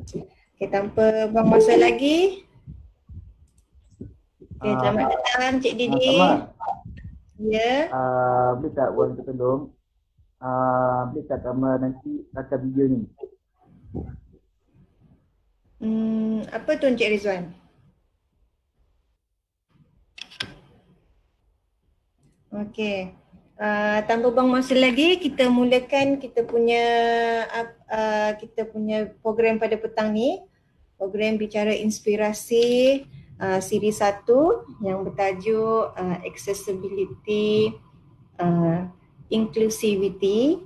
Okay, tanpa buang masa lagi. Okay, selamat datang Cik Didi. Sama, Ya. boleh tak buat minta tolong? Boleh tak gambar nanti rakam video ni? Apa tu Encik Rizwan? Okey. Tanpa buang masa lagi, kita mulakan kita punya program pada petang ni. Program bicara inspirasi siri 1 yang bertajuk accessibility, inclusivity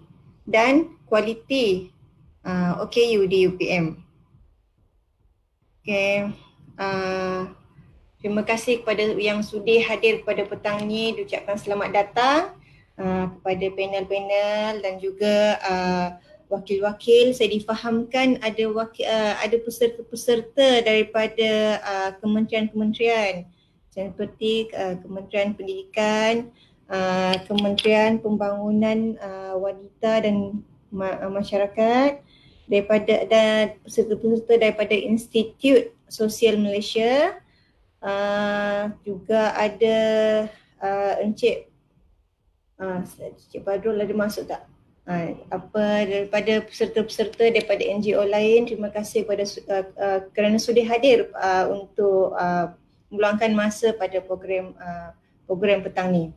dan quality OKU di UPM. Okey. Terima kasih kepada yang sudi hadir pada petang ni. Diucapkan selamat datang kepada panel-panel dan juga wakil-wakil. Saya difahamkan ada peserta-peserta daripada kementerian-kementerian seperti Kementerian Pendidikan, Kementerian Pembangunan Wanita dan Masyarakat, dan peserta-peserta daripada Institut Sosial Malaysia. Juga ada Encik Badrul ada masuk tak? Daripada peserta-peserta daripada NGO lain, terima kasih kerana sudi hadir untuk meluangkan masa pada program petang ni.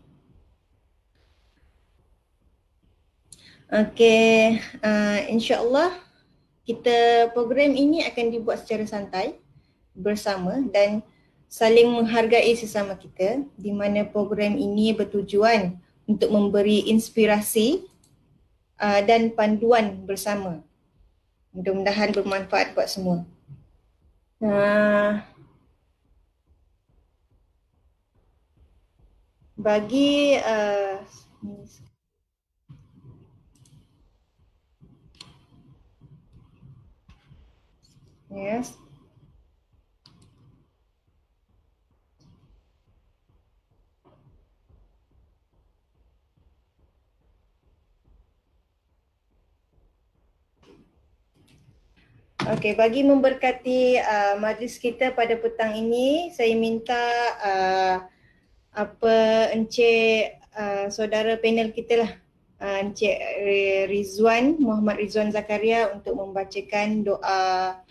Okey, insya-Allah program ini akan dibuat secara santai bersama dan saling menghargai sesama kita, di mana program ini bertujuan untuk memberi inspirasi dan panduan bersama. Mudah-mudahan bermanfaat buat semua. Bagi yes. Okey, bagi memberkati majlis kita pada petang ini, saya minta Encik saudara panel kita lah, Encik Muhammad Rizwan Zakaria untuk membacakan doa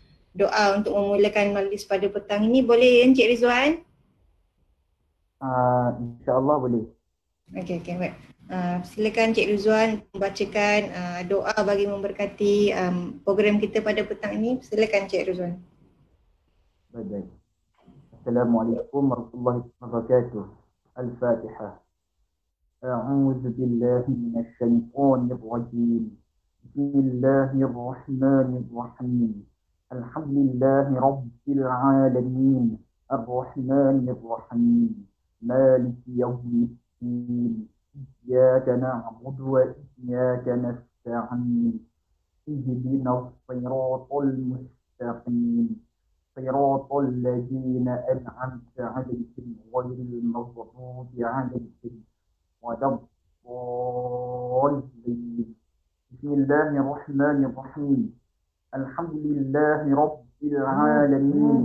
untuk memulakan majlis pada petang ini. Boleh Encik Rizwan? InsyaAllah boleh. Okey, baik. Silakan Encik Rizwan membacakan doa bagi memberkati program kita pada petang ini. Silakan Encik Rizwan. Baik. Assalamualaikum warahmatullahi wabarakatuh. Al-Fatihah. A'udzu billahi minasyaitonir rajim. Bismillahirrahmanirrahim. Alhamdulillahi rabbil alamin. Ar-Rahmanir Rahim. Maliki yaumiddin. إياك نعبد وإياك نستعين اهدنا الصراط المستقيم صراط الذين أنعمت عليهم غير المغضوب عليهم ولا الضالين بسم الله الرحمن الرحيم الحمد لله رب العالمين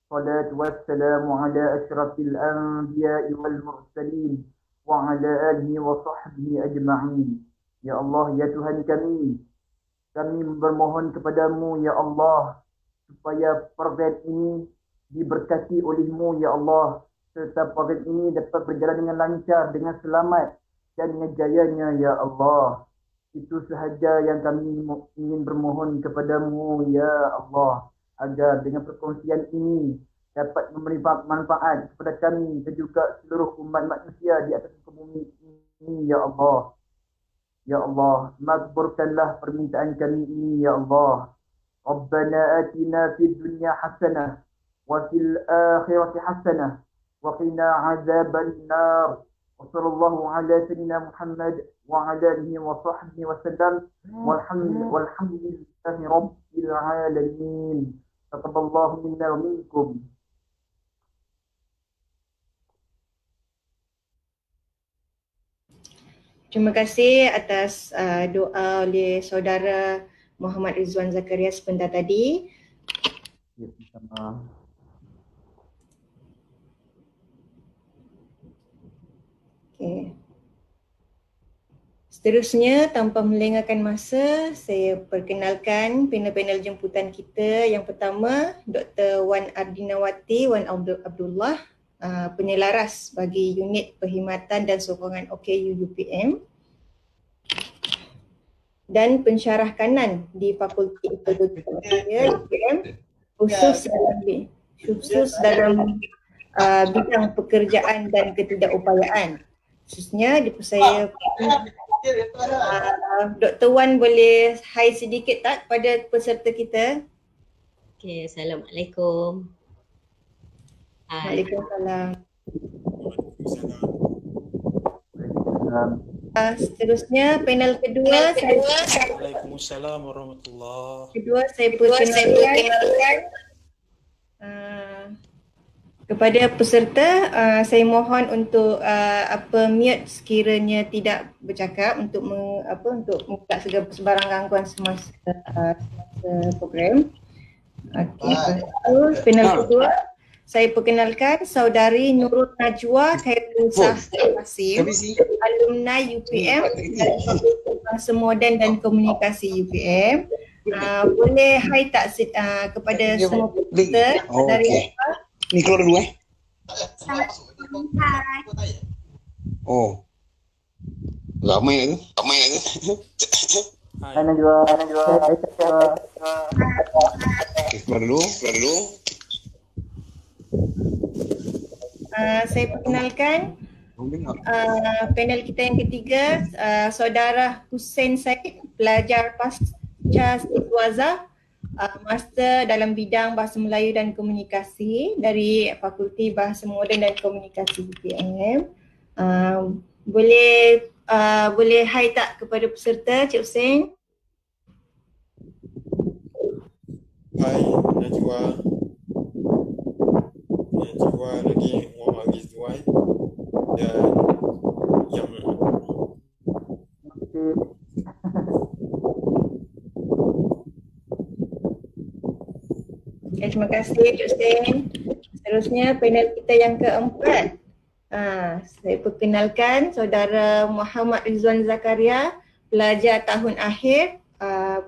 الصلاة والسلام على أشرف الأنبياء والمرسلين وعلى آله وصحبه أجمعين. Ya Allah, ya Tuhan kami bermohon kepadamu ya Allah supaya program ini diberkati olehmu ya Allah, serta program ini dapat berjalan dengan lancar, dengan selamat dan dengan jayanya ya Allah. Itu sahaja yang kami ingin bermohon kepadamu ya Allah, agar dengan perkongsian ini dapat memberi manfaat kepada kami dan juga seluruh umat manusia di atas bumi ini ya Allah. Ya Allah, makburkanlah permintaan kami ini ya Allah. Rabbana atina fid dunya hasanah wa fil akhirati hasanah wa qina azaban nar. Wa sallallahu ala sayyidina Muhammad wa ala alihi wa sahbihi wa sallam. Walhamdulillahi rabbil alamin. Taqabbalallahu minna wa minkum. Terima kasih atas doa oleh saudara Muhammad Rizwan Zakaria sebentar tadi. Ya, sama. Okay. Seterusnya, tanpa melengahkan masa, saya perkenalkan panel-panel jemputan kita. Yang pertama, Dr. Wan Ardinawati, Wan Abdullah, penyelaras bagi unit perkhidmatan dan sokongan OKU UPM dan pensyarah kanan di Fakulti Ekologi UPM khusus dalam bidang pekerjaan dan ketidakupayaan. Khususnya saya Dr. Wan boleh hai sedikit tak pada peserta kita? Okay, Assalamualaikum. Waalaikumsalam. Seterusnya panel kedua, Waalaikumsalam warahmatullahi. Kedua saya perkenalkan kepada peserta, saya mohon untuk mute sekiranya tidak bercakap untuk tak sebarang gangguan semasa program. Okey, panel kedua saya perkenalkan saudari Nurul Najwa Khairul Qasim, alumni UPM dari Fakulti Bahasa Moden dan Komunikasi UPM. Boleh hai tak kepada semua peserta dari Ni keluar dulu Oh. Ramai tu. Hai Najwa. Okay, keluar dulu. Saya perkenalkan panel kita yang ketiga, saudara Hussein Said, pelajar pasca siswaza, master dalam bidang Bahasa Melayu dan Komunikasi dari Fakulti Bahasa Moden dan Komunikasi UPM. Boleh hai tak kepada peserta, Cik Hussein? Hai Najwa lagi Muhammad Rizwan dan yang Okay, terima kasih Cik Hussein. Seterusnya panel kita yang keempat. Saya perkenalkan saudara Muhammad Rizwan Zakaria, pelajar tahun akhir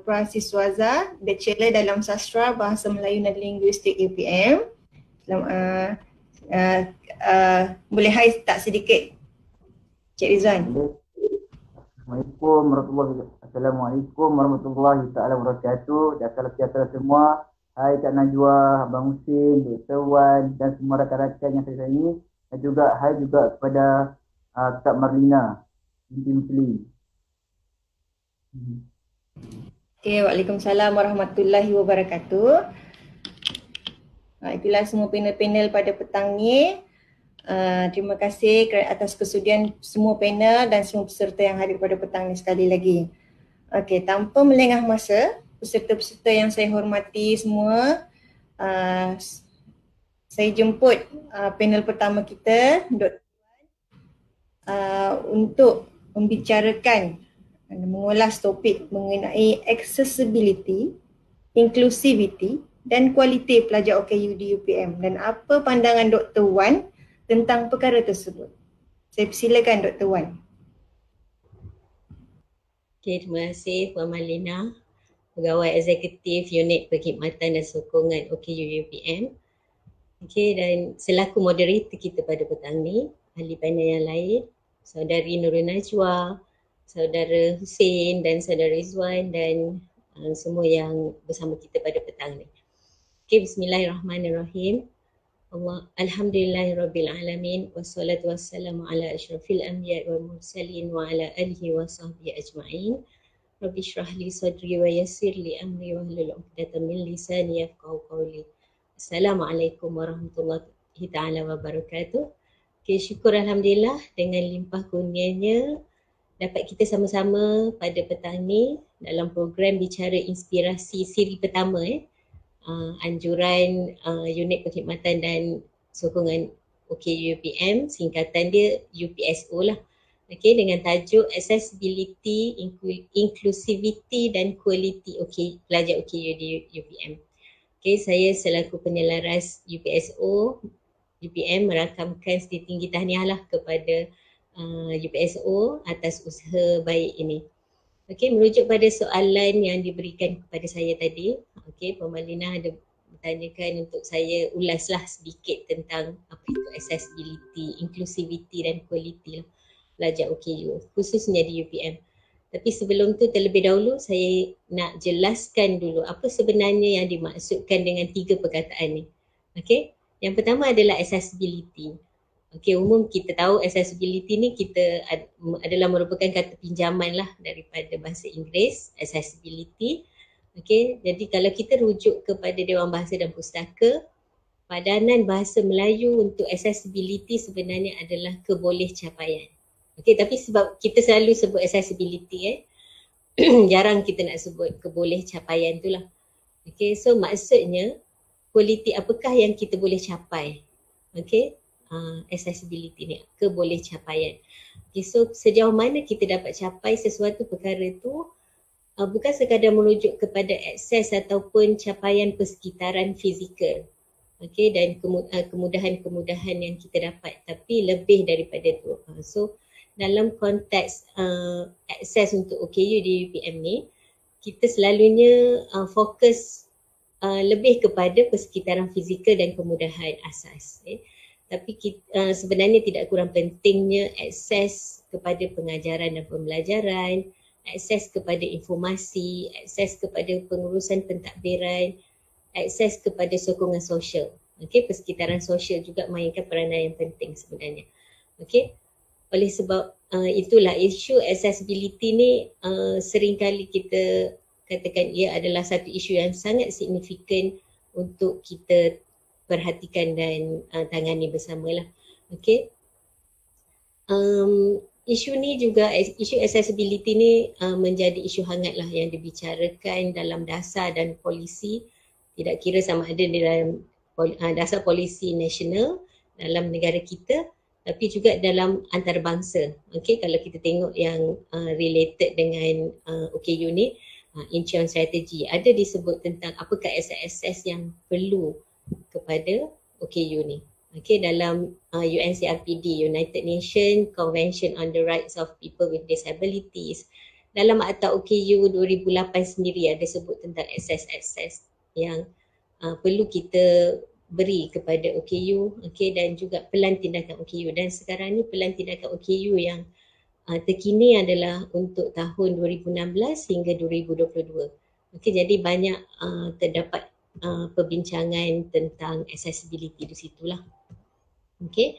prasiswaza, bachelor dalam sastra Bahasa Melayu dan Linguistik UPM. Boleh hai tak sedikit Cik Rizwan? Assalamualaikum warahmatullahi taala wabarakatuh. Dan salam sejahtera semua. Hai Kak Najwa, Abang Husin, Dr. Wan dan semua rakan-rakan yang saya sayangi. Dan juga hai juga kepada Kak Marlina binti Muslim. Okay, Waalaikumsalam warahmatullahi wabarakatuh. Itulah semua panel-panel pada petang ni. Terima kasih atas kesudian semua panel dan semua peserta yang hadir pada petang ni sekali lagi. Okey, tanpa melengah masa, peserta-peserta yang saya hormati semua, saya jemput panel pertama kita, Dr. untuk membicarakan, mengulas topik mengenai accessibility, inclusivity dan kualiti pelajar OKU di UPM dan apa pandangan Dr. Wan tentang perkara tersebut. Saya persilakan Dr. Wan. Okay, terima kasih Puan Marlina, Pegawai Eksekutif Unit Perkhidmatan dan Sokongan OKU UPM. Okay, dan selaku moderator kita pada petang ni, ahli panel yang lain, Saudari Nurul Najwa, Saudara Hussein dan Saudara Rizwan dan semua yang bersama kita pada petang ni. Okay, bismillahirrahmanirrahim. Alhamdulillahirrabbilalamin. Wassalatu wassalamu ala ashrafil anbiya wal mursalin wa ala alihi wa sahbihi ajma'in. Rabbi shrah li sadri wa yassir li amri wa hlul 'uqdatam min lisani yafqahu qawli. Assalamualaikum warahmatullahi taala wabarakatuh. Okay, syukur alhamdulillah dengan limpah kurnianya dapat kita sama-sama pada petang ni dalam program bicara inspirasi siri pertama anjuran unit perkhidmatan dan sokongan OKU UPM, singkatan dia UPSO lah. Okay, dengan tajuk Accessibility, Inclusivity dan Quality pelajar OKU di UPM. Okey, saya selaku penyelaras UPSO UPM merakamkan setinggi tahniah lah kepada UPSO atas usaha baik ini. Okey, merujuk pada soalan yang diberikan kepada saya tadi, okey, Pemalina ada bertanyakan untuk saya ulaslah sedikit tentang apa itu accessibility, inclusivity dan quality lah pelajar OKU, khususnya di UPM. Tapi sebelum tu terlebih dahulu saya nak jelaskan dulu apa sebenarnya yang dimaksudkan dengan 3 perkataan ni. Okey, yang pertama adalah accessibility. Okey, umum kita tahu accessibility ni adalah merupakan kata pinjaman lah daripada bahasa Inggeris, accessibility. Okey, jadi kalau kita rujuk kepada Dewan Bahasa dan Pustaka, padanan bahasa Melayu untuk accessibility sebenarnya adalah kebolehcapaian. Okey, tapi sebab kita selalu sebut accessibility jarang kita nak sebut kebolehcapaian tu lah. Okey, so maksudnya kualiti apakah yang kita boleh capai? Okey, accessibility ni, kebolehcapaian. Okay, so sejauh mana kita dapat capai sesuatu perkara tu bukan sekadar merujuk kepada akses ataupun capaian persekitaran fizikal, okay, dan kemudahan-kemudahan yang kita dapat, tapi lebih daripada tu. So dalam konteks akses untuk OKU di UPM ni, kita selalunya fokus lebih kepada persekitaran fizikal dan kemudahan asas. Tapi sebenarnya tidak kurang pentingnya akses kepada pengajaran dan pembelajaran, akses kepada informasi, akses kepada pengurusan pentadbiran, akses kepada sokongan sosial. Okey, persekitaran sosial juga mainkan peranan yang penting sebenarnya. Okey, oleh sebab itulah isu accessibility ni seringkali kita katakan ia adalah satu isu yang sangat signifikan untuk kita perhatikan dan tangani bersamalah. Okey. Isu ni juga, isu accessibility ni menjadi isu hangat lah yang dibicarakan dalam dasar dan polisi, tidak kira sama ada di dalam dasar polisi nasional dalam negara kita, tapi juga dalam antarabangsa. Okey, kalau kita tengok yang related dengan OKU ni, Incheon Strategy ada disebut tentang apakah akses yang perlu kepada OKU ni. Okay, dalam UNCRPD, United Nations Convention on the Rights of People with Disabilities, dalam Akta OKU 2008 sendiri ada sebut tentang akses yang perlu kita beri kepada OKU, okay, dan juga pelan tindakan OKU. Dan sekarang ni pelan tindakan OKU yang terkini adalah untuk tahun 2016 hingga 2022. Okay, jadi banyak terdapat perbincangan tentang accessibility di situlah. Okay.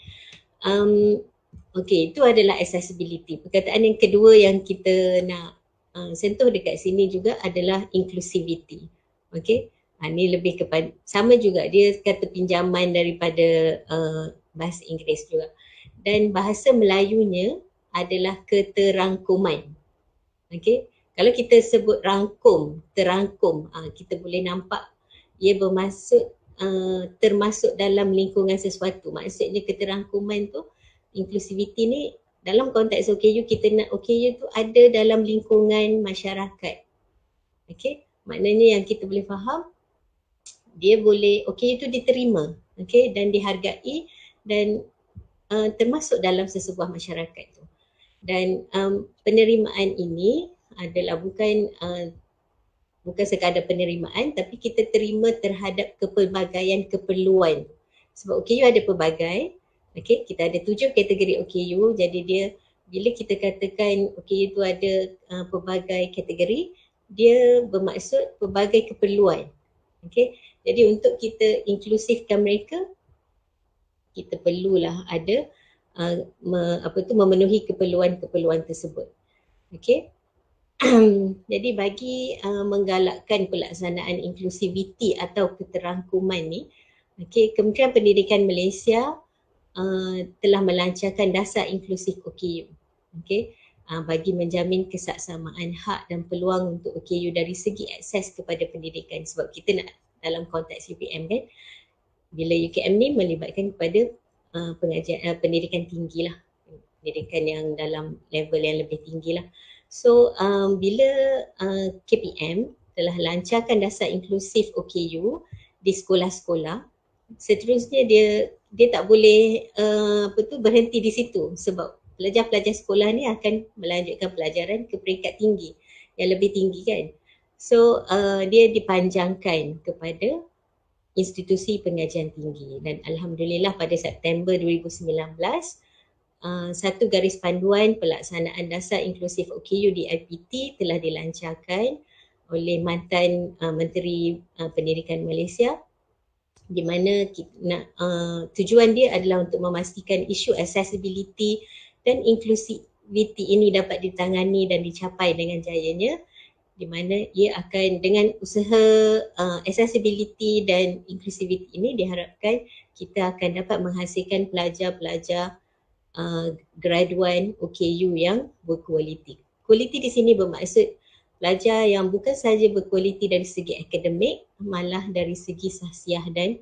Okay, itu adalah accessibility. Perkataan yang kedua yang kita nak sentuh dekat sini juga adalah inclusivity. Okay, ini lebih kepada, sama juga dia kata pinjaman daripada bahasa Inggeris juga. Dan bahasa Melayunya adalah keterangkuman. Okay, kalau kita sebut rangkum, terangkum, kita boleh nampak ia bermaksud termasuk dalam lingkungan sesuatu. Maksudnya keterangkuman tu, inclusivity ni dalam konteks OKU, kita nak OKU tu ada dalam lingkungan masyarakat. Okay, maknanya yang kita boleh faham, dia boleh, OKU tu diterima, okay, dan dihargai dan termasuk dalam sesebuah masyarakat tu. Dan penerimaan ini adalah bukan sekadar penerimaan, tapi kita terima terhadap kepelbagaian keperluan. Sebab OKU ada pelbagai, okay, kita ada 7 kategori OKU, jadi dia bila kita katakan OKU itu ada pelbagai kategori, dia bermaksud pelbagai keperluan. Okay, jadi untuk kita inklusifkan mereka, kita perlulah ada memenuhi keperluan-keperluan tersebut. Okay. Jadi bagi menggalakkan pelaksanaan inclusivity atau keterangkuman ni, okay, Kementerian Pendidikan Malaysia telah melancarkan dasar inklusif OKU, okay, bagi menjamin kesaksamaan hak dan peluang untuk OKU dari segi akses kepada pendidikan. Sebab kita nak dalam konteks UPM kan, bila UKM ni melibatkan kepada pendidikan tinggi lah, pendidikan yang dalam level yang lebih tinggi lah. So bila KPM telah lancarkan dasar inklusif OKU, di sekolah-sekolah. Seterusnya dia tak boleh berhenti di situ, sebab pelajar-pelajar sekolah ni akan melanjutkan pelajaran ke peringkat tinggi, yang lebih tinggi kan. So dia dipanjangkan kepada institusi pengajian tinggi, dan alhamdulillah pada September 2019 satu garis panduan pelaksanaan dasar inklusif OKU di IPT telah dilancarkan oleh mantan Menteri Pendidikan Malaysia, di mana tujuan dia adalah untuk memastikan isu accessibility dan inclusivity ini dapat ditangani dan dicapai dengan jayanya, di mana ia akan dengan usaha accessibility dan inclusivity ini diharapkan kita akan dapat menghasilkan pelajar-pelajar graduan OKU yang berkualiti. Kualiti di sini bermaksud pelajar yang bukan sahaja berkualiti dari segi akademik, malah dari segi sahsiah dan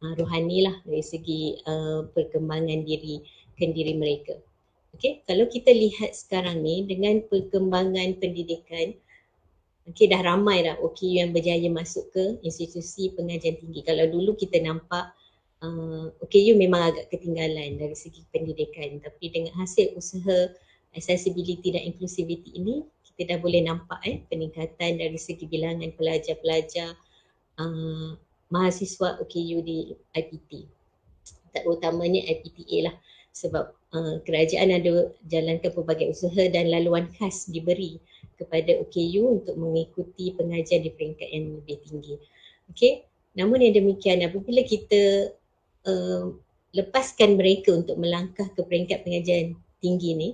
rohani lah, dari segi perkembangan diri mereka. Okay, kalau kita lihat sekarang ni dengan perkembangan pendidikan, okay, dah ramai dah OKU yang berjaya masuk ke institusi pengajian tinggi. Kalau dulu kita nampak OKU memang agak ketinggalan dari segi pendidikan, tapi dengan hasil usaha accessibility dan inclusivity ini, kita dah boleh nampak peningkatan dari segi bilangan pelajar-pelajar mahasiswa OKU di IPT, terutamanya IPTA lah, sebab kerajaan ada jalankan pelbagai usaha dan laluan khas diberi kepada OKU untuk mengikuti pengajian di peringkat yang lebih tinggi. Okay. Namun yang demikian, apabila kita lepaskan mereka untuk melangkah ke peringkat pengajian tinggi ni,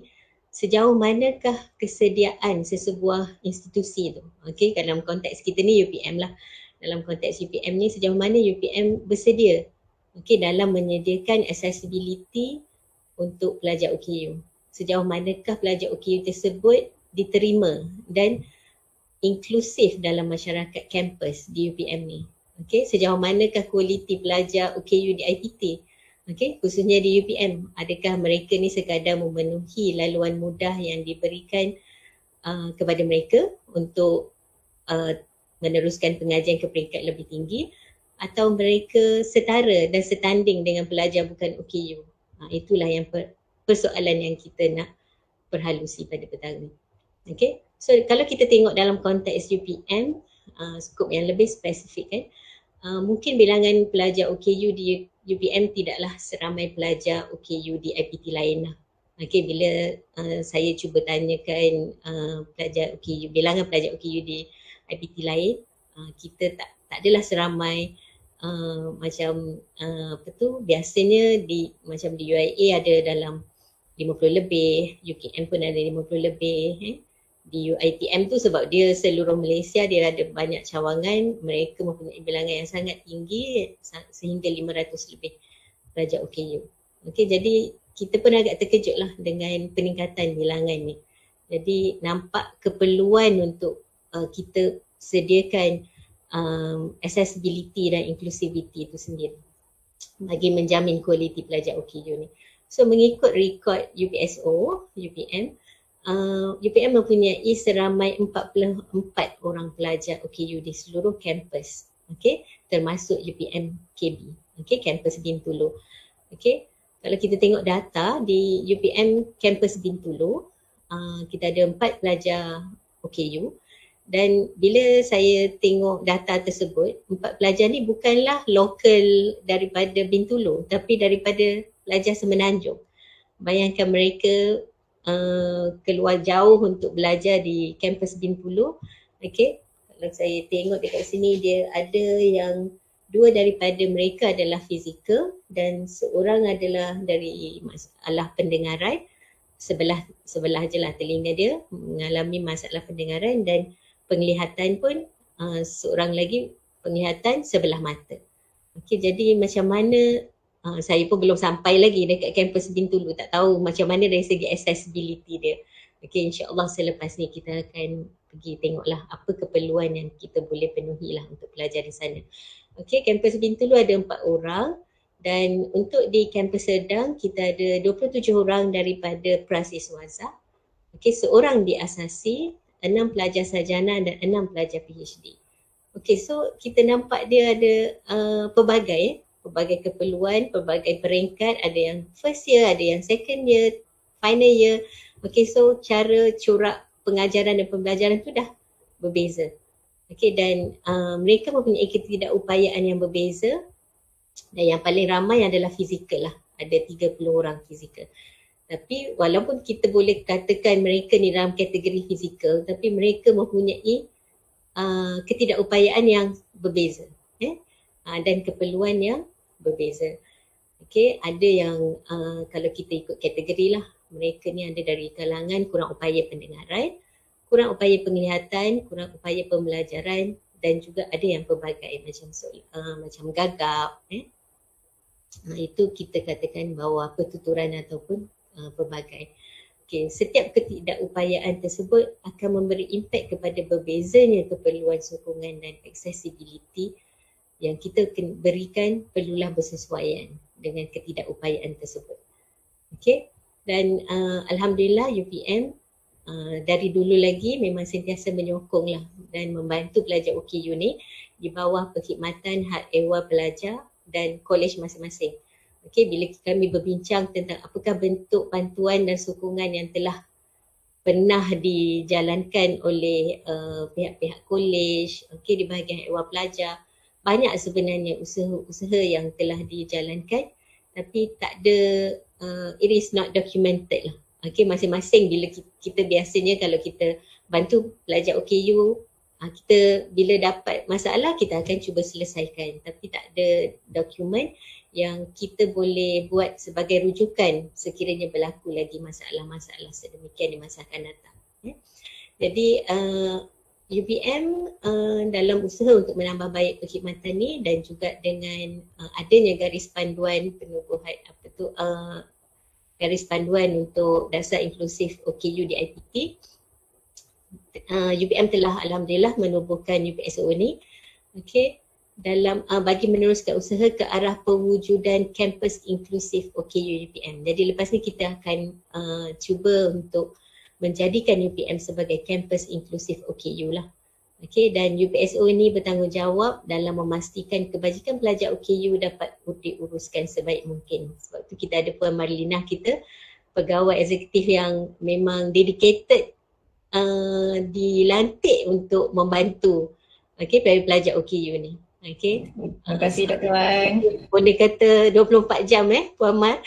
sejauh manakah kesediaan sesebuah institusi tu? Okay, dalam konteks kita ni UPM lah. Dalam konteks UPM ni, sejauh mana UPM bersedia dalam menyediakan accessibility untuk pelajar OKU. Sejauh manakah pelajar OKU tersebut diterima dan inklusif dalam masyarakat kampus di UPM ni. Okay, sejauh manakah kualiti pelajar OKU di IPT? Okay, khususnya di UPM, adakah mereka ni sekadar memenuhi laluan mudah yang diberikan kepada mereka untuk meneruskan pengajian ke peringkat lebih tinggi, atau mereka setara dan setanding dengan pelajar bukan OKU? Itulah yang persoalan yang kita nak perhalusi pada petang ni. Okay, so kalau kita tengok dalam konteks UPM, skop yang lebih spesifik kan, mungkin bilangan pelajar OKU di UPM tidaklah seramai pelajar OKU di IPT lain lah. Okay, bila saya cuba tanyakan pelajar OKU, bilangan pelajar OKU di IPT lain, kita tak adalah seramai macam biasanya macam di UIA ada dalam 50 lebih, UKM pun ada 50 lebih. Di UiTM tu sebab dia seluruh Malaysia, dia ada banyak cawangan, mereka mempunyai bilangan yang sangat tinggi sehingga 500 lebih pelajar OKU. Okay, jadi kita pun agak terkejut lah dengan peningkatan bilangan ni. Jadi nampak keperluan untuk kita sediakan accessibility dan inclusivity itu sendiri bagi menjamin kualiti pelajar OKU ni. So mengikut rekod UPSO, UPM, UPM mempunyai seramai 44 orang pelajar OKU di seluruh kampus, okay, termasuk UPM KB, okay, kampus Bintulu. Okay, kalau kita tengok data di UPM kampus Bintulu, kita ada 4 pelajar OKU, dan bila saya tengok data tersebut, 4 pelajar ni bukanlah lokal daripada Bintulu, tapi daripada pelajar Semenanjung. Bayangkan mereka keluar jauh untuk belajar di kampus Bintulu. Okay, kalau saya tengok dekat sini, dia ada yang 2 daripada mereka adalah fizikal dan seorang adalah dari masalah pendengaran. Sebelah je lah telinga dia mengalami masalah pendengaran, dan penglihatan pun seorang lagi penglihatan sebelah mata. Okay, jadi macam mana, saya pun belum sampai lagi dekat kampus Bintulu, tak tahu macam mana dari segi accessibility dia. Okay, insyaAllah selepas ni kita akan pergi tengoklah apa keperluan yang kita boleh penuhi lah untuk pelajar di sana. Okay, kampus Bintulu ada 4 orang, dan untuk di kampus Serdang kita ada 27 orang daripada Prasiswaza. Okay, seorang di Asasi, 6 pelajar sarjana dan 6 pelajar PhD. Okay, so kita nampak dia ada pelbagai keperluan, pelbagai peringkat, ada yang first year, ada yang second year, final year. Okay, so cara corak pengajaran dan pembelajaran tu dah berbeza. Okay, dan mereka mempunyai ketidakupayaan yang berbeza, dan yang paling ramai adalah fizikal lah. Ada 30 orang fizikal. Tapi walaupun kita boleh katakan mereka ni dalam kategori fizikal, tapi mereka mempunyai ketidakupayaan yang berbeza, dan keperluan yang berbeza. Okay, ada yang kalau kita ikut kategori lah, mereka ni ada dari kalangan kurang upaya pendengaran, kurang upaya penglihatan, kurang upaya pembelajaran, dan juga ada yang pelbagai macam gagap. Itu kita katakan bawah pertuturan ataupun pelbagai. Okay, setiap ketidakupayaan tersebut akan memberi impak kepada berbezanya keperluan sokongan dan accessibility yang kita berikan perlulah bersesuaian dengan ketidakupayaan tersebut. Okay, dan Alhamdulillah UPM dari dulu lagi memang sentiasa menyokonglah dan membantu pelajar OKU ni di bawah perkhidmatan Had Ehwal Pelajar dan kolej masing-masing. Okay, bila kami berbincang tentang apakah bentuk bantuan dan sokongan yang telah pernah dijalankan oleh pihak-pihak kolej, okay, di bahagian ehwal pelajar, banyak sebenarnya usaha-usaha yang telah dijalankan, tapi tak ada, it is not documented lah. Okay, masing-masing bila kita biasanya kalau kita bantu pelajar OKU, kita bila dapat masalah kita akan cuba selesaikan, tapi tak ada dokumen yang kita boleh buat sebagai rujukan sekiranya berlaku lagi masalah-masalah sedemikian di masa akan datang. Jadi UPM dalam usaha untuk menambah baik perkhidmatan ni dan juga dengan adanya garis panduan penubuhan garis panduan untuk dasar inklusif OKU di IPT, UPM telah alhamdulillah menubuhkan UPSO ni, okay, dalam bagi meneruskan usaha ke arah pewujudan kampus inklusif OKU UPM. Jadi lepas ni kita akan cuba untuk menjadikan UPM sebagai kampus inklusif OKU lah. Okay, dan UPSO ni bertanggungjawab dalam memastikan kebajikan pelajar OKU dapat diuruskan sebaik mungkin. Sebab tu kita ada Puan Marlina kita, pegawai eksekutif yang memang dedicated, dilantik untuk membantu, okay, pelajar OKU ni. Okay. Terima kasih Dr. Wan. Boleh kata 24 jam Puan Mar.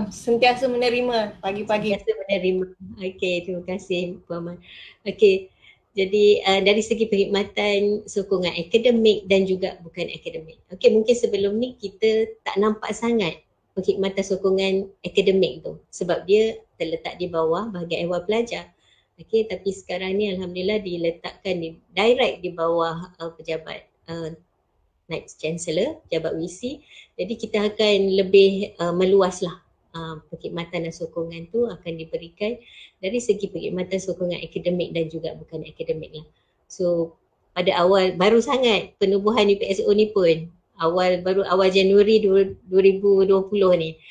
Sentiasa menerima pagi-pagi. Sentiasa menerima. Okay, terima kasih Puan Mar. Okay, jadi dari segi perkhidmatan sokongan akademik dan juga bukan akademik. Okay, mungkin sebelum ni kita tak nampak sangat perkhidmatan sokongan akademik tu sebab dia terletak di bawah bahagian ehwal pelajar. Okay, tapi sekarang ni alhamdulillah diletakkan direct di bawah pejabat Naib Chancellor, pejabat WC. Jadi kita akan lebih meluaslah perkhidmatan dan sokongan tu akan diberikan dari segi perkhidmatan sokongan akademik dan juga bukan akademik lah. So pada awal baru sangat penubuhan UPSO ni pun awal Januari 2020 ni.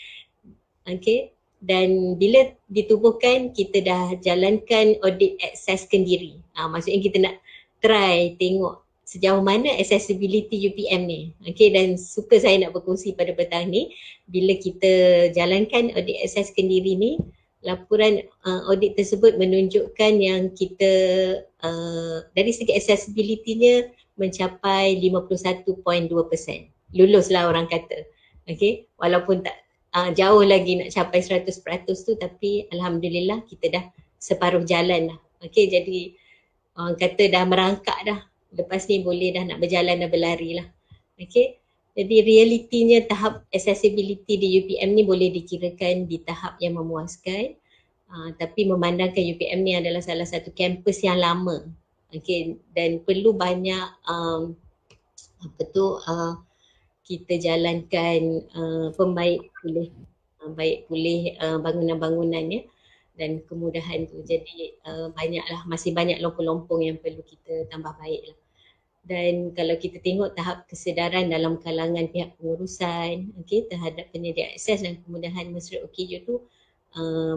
Okay. Dan bila ditubuhkan kita dah jalankan audit akses kendiri. Maksudnya kita nak try tengok sejauh mana accessibility UPM ni. Okay, dan suka saya nak berkongsi pada petang ni bila kita jalankan audit akses kendiri ni, laporan audit tersebut menunjukkan yang kita dari segi accessibility-nya mencapai 51.2%. Luluslah orang kata. Okay, walaupun tak jauh lagi nak capai 100% tu, tapi alhamdulillah kita dah separuh jalan dah. Okay, jadi orang kata dah merangkak dah. Lepas ni boleh dah nak berjalan dan berlari lah. Okay, jadi realitinya tahap accessibility di UPM ni boleh dikirakan di tahap yang memuaskan. Tapi memandangkan UPM ni adalah salah satu kampus yang lama. Okay, dan perlu banyak kita jalankan baik pulih bangunan-bangunannya dan kemudahan tu. Jadi masih banyak lompong-lompong yang perlu kita tambah baik lah. Dan kalau kita tengok tahap kesedaran dalam kalangan pihak pengurusan, okay, terhadap penyedia akses dan kemudahan mesra OKU tu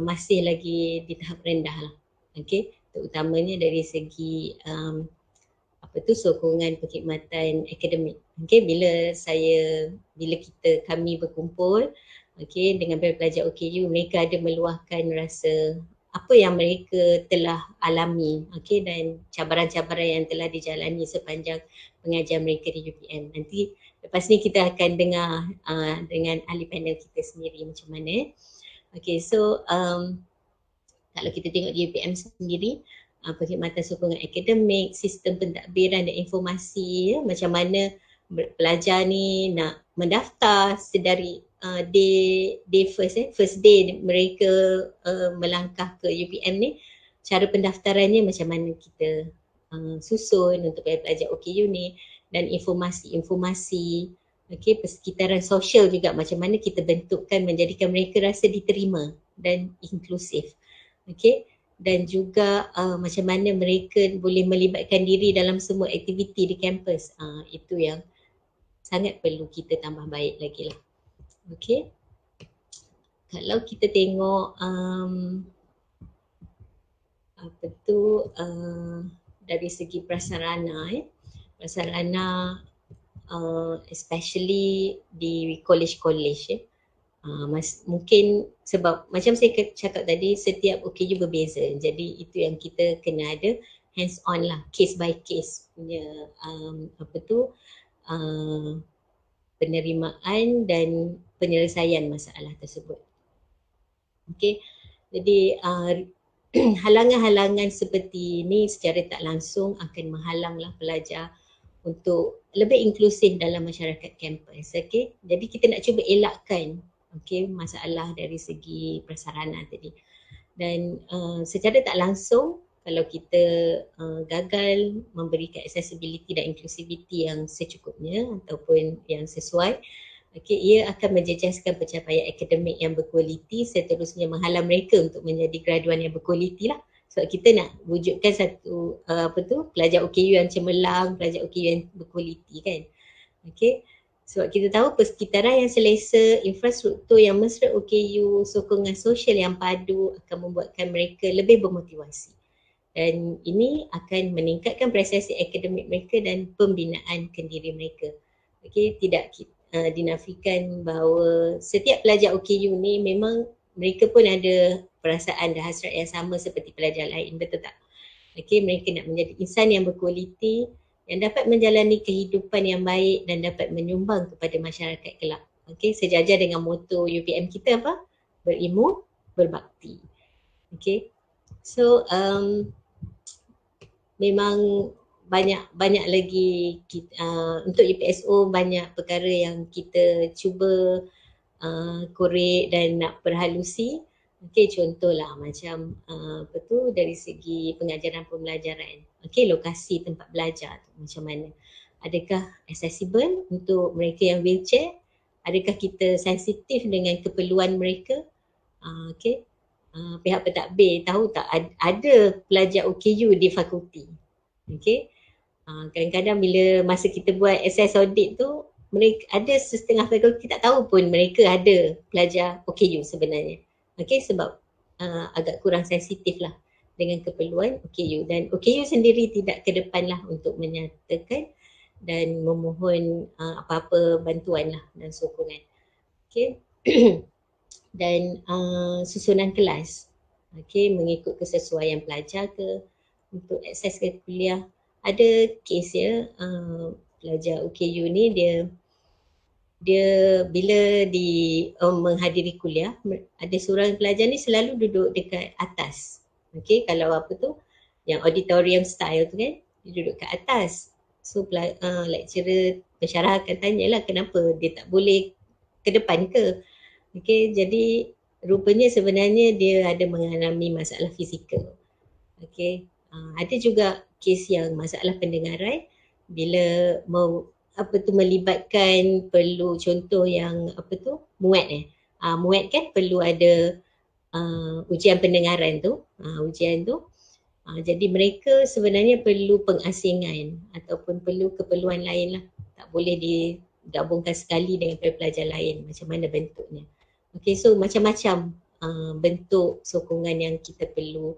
masih lagi di tahap rendah lah. Okay, terutamanya dari segi sokongan perkhidmatan akademik. Okey, bila kami berkumpul dengan pelajar OKU, mereka ada meluahkan rasa apa yang mereka telah alami dan cabaran-cabaran yang telah dijalani sepanjang pengajian mereka di UPM. Nanti lepas ni kita akan dengar dengan ahli panel kita sendiri macam mana. Kalau kita tengok di UPM sendiri, perkhidmatan sokongan akademik, sistem pentadbiran dan informasi, macam mana pelajar ni nak mendaftar sedari day first day mereka melangkah ke UPM ni, cara pendaftarannya macam mana kita susun untuk pelajar OKU ni, dan informasi persekitaran sosial juga macam mana kita bentukkan menjadikan mereka rasa diterima dan inklusif. Dan juga macam mana mereka boleh melibatkan diri dalam semua aktiviti di kampus. Itu yang sangat perlu kita tambah baik lagi lah. Kalau kita tengok dari segi prasarana especially di college mungkin sebab macam saya cakap tadi, setiap OKU berbeza, jadi itu yang kita kena ada hands on lah, case by case punya penerimaan dan penyelesaian masalah tersebut. Jadi halangan-halangan seperti ini secara tak langsung akan menghalanglah pelajar untuk lebih inklusif dalam masyarakat kampus. Jadi kita nak cuba elakkan masalah dari segi prasarana tadi. Dan secara tak langsung, kalau kita gagal memberikan accessibility dan inclusivity yang secukupnya ataupun yang sesuai, ia akan menjejaskan pencapaian akademik yang berkualiti, seterusnya menghalang mereka untuk menjadi graduan yang berkualiti lah. Sebab kita nak wujudkan satu pelajar OKU yang cemerlang, pelajar OKU yang berkualiti kan. Sebab kita tahu persekitaran yang selesa, infrastruktur yang mesra OKU, sokongan sosial yang padu akan membuatkan mereka lebih bermotivasi. Dan ini akan meningkatkan prestasi akademik mereka dan pembinaan kendiri mereka. Tidak dinafikan bahawa setiap pelajar OKU ni memang mereka pun ada perasaan dan hasrat yang sama seperti pelajar lain, betul tak? Mereka nak menjadi insan yang berkualiti, yang dapat menjalani kehidupan yang baik dan dapat menyumbang kepada masyarakat kelak. Sejajar dengan motto UPM kita apa? Berilmu, berbakti. So memang banyak lagi untuk UPSO, banyak perkara yang kita cuba korek dan nak perhalusi. Contohlah macam dari segi pengajaran pembelajaran. Lokasi tempat belajar tu macam mana? Adakah accessible untuk mereka yang wheelchair? Adakah kita sensitif dengan keperluan mereka? Pihak pentadbir tahu tak ada pelajar OKU di fakulti. Kadang-kadang bila masa kita buat SS audit tu, mereka ada setengah fakulti tak tahu pun mereka ada pelajar OKU sebenarnya. Sebab agak kurang sensitif lah dengan keperluan OKU, dan OKU sendiri tidak ke depan lah untuk menyatakan dan memohon apa-apa bantuan lah dan sokongan. Dan susunan kelas mengikut kesesuaian pelajar ke untuk akses ke kuliah. Ada kes pelajar OKU ni dia bila menghadiri kuliah, ada seorang pelajar ni selalu duduk dekat atas. Kalau yang auditorium style tu kan, dia duduk kat atas. So lecturer pensyarah akan tanyalah kenapa dia tak boleh ke depan ke. Jadi rupanya sebenarnya dia ada mengalami masalah fizikal. Ada juga kes yang masalah pendengaran, bila melibatkan perlu contoh yang muat muat kan perlu ada ujian pendengaran tu, jadi mereka sebenarnya perlu pengasingan ataupun perlu keperluan lain lah, tak boleh digabungkan sekali dengan pelajar lain, macam mana bentuknya. So macam-macam bentuk sokongan yang kita perlu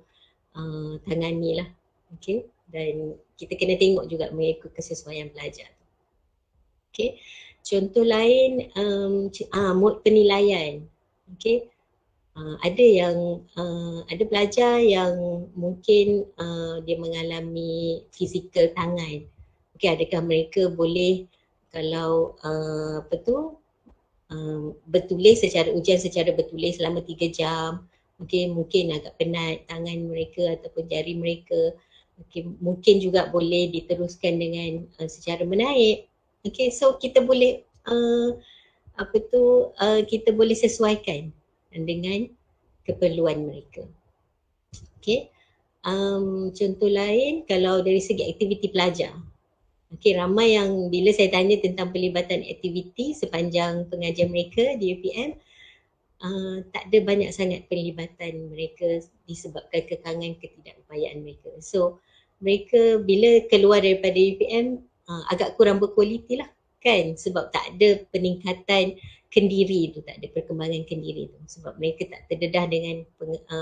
tangani lah. dan kita kena tengok juga mengikut kesesuaian pelajar. Okay. Contoh lain mode penilaian. Okay. Ada pelajar yang mungkin dia mengalami fizikal tangan. Okay, adakah mereka boleh kalau bertulis ujian secara bertulis selama 3 jam. Okay, mungkin agak penat tangan mereka ataupun jari mereka. Okay, mungkin juga boleh diteruskan dengan secara menaip. Okay, so kita boleh kita boleh sesuaikan dengan keperluan mereka. Okay. Contoh lain kalau dari segi aktiviti pelajar. Okay, ramai yang bila saya tanya tentang pelibatan aktiviti sepanjang pengajian mereka di UPM, tak ada banyak sangat pelibatan mereka disebabkan kekangan ketidakupayaan mereka. So mereka bila keluar daripada UPM agak kurang berkualiti lah kan, sebab tak ada peningkatan kendiri tu, tak ada perkembangan kendiri tu, sebab mereka tak terdedah dengan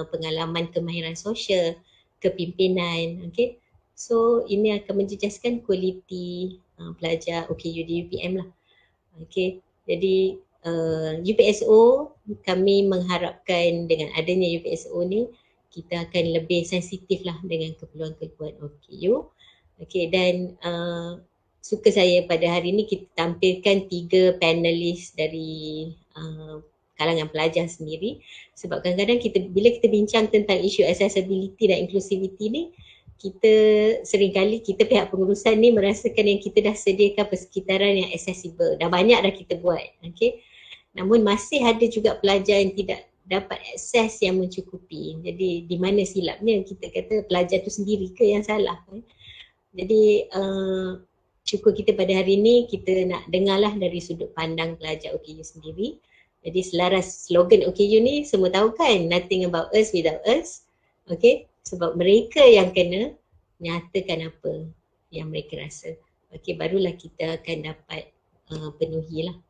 pengalaman kemahiran sosial, kepimpinan. Okay. So ini akan menjejaskan kualiti pelajar OKU di UPM lah. Okay. Jadi UPSO, kami mengharapkan dengan adanya UPSO ni kita akan lebih sensitif lah dengan keperluan-keperluan OKU. Okay, dan suka saya pada hari ni kita tampilkan 3 panelis dari kalangan pelajar sendiri, sebab kadang-kadang bila kita bincang tentang isu accessibility dan inclusivity ni, kita seringkali pihak pengurusan ni merasakan yang kita dah sediakan persekitaran yang accessible, dah banyak dah kita buat. Okay. Namun masih ada juga pelajar yang tidak dapat akses yang mencukupi. Jadi di mana silapnya? Kita kata pelajar tu sendiri ke yang salah? Jadi syukur kita pada hari ni kita nak dengarlah dari sudut pandang pelajar OKU sendiri. Jadi selaras slogan OKU ni semua tahu kan, nothing about us without us. Okay, sebab mereka yang kena nyatakan apa yang mereka rasa. Okay, barulah kita akan dapat penuhilah.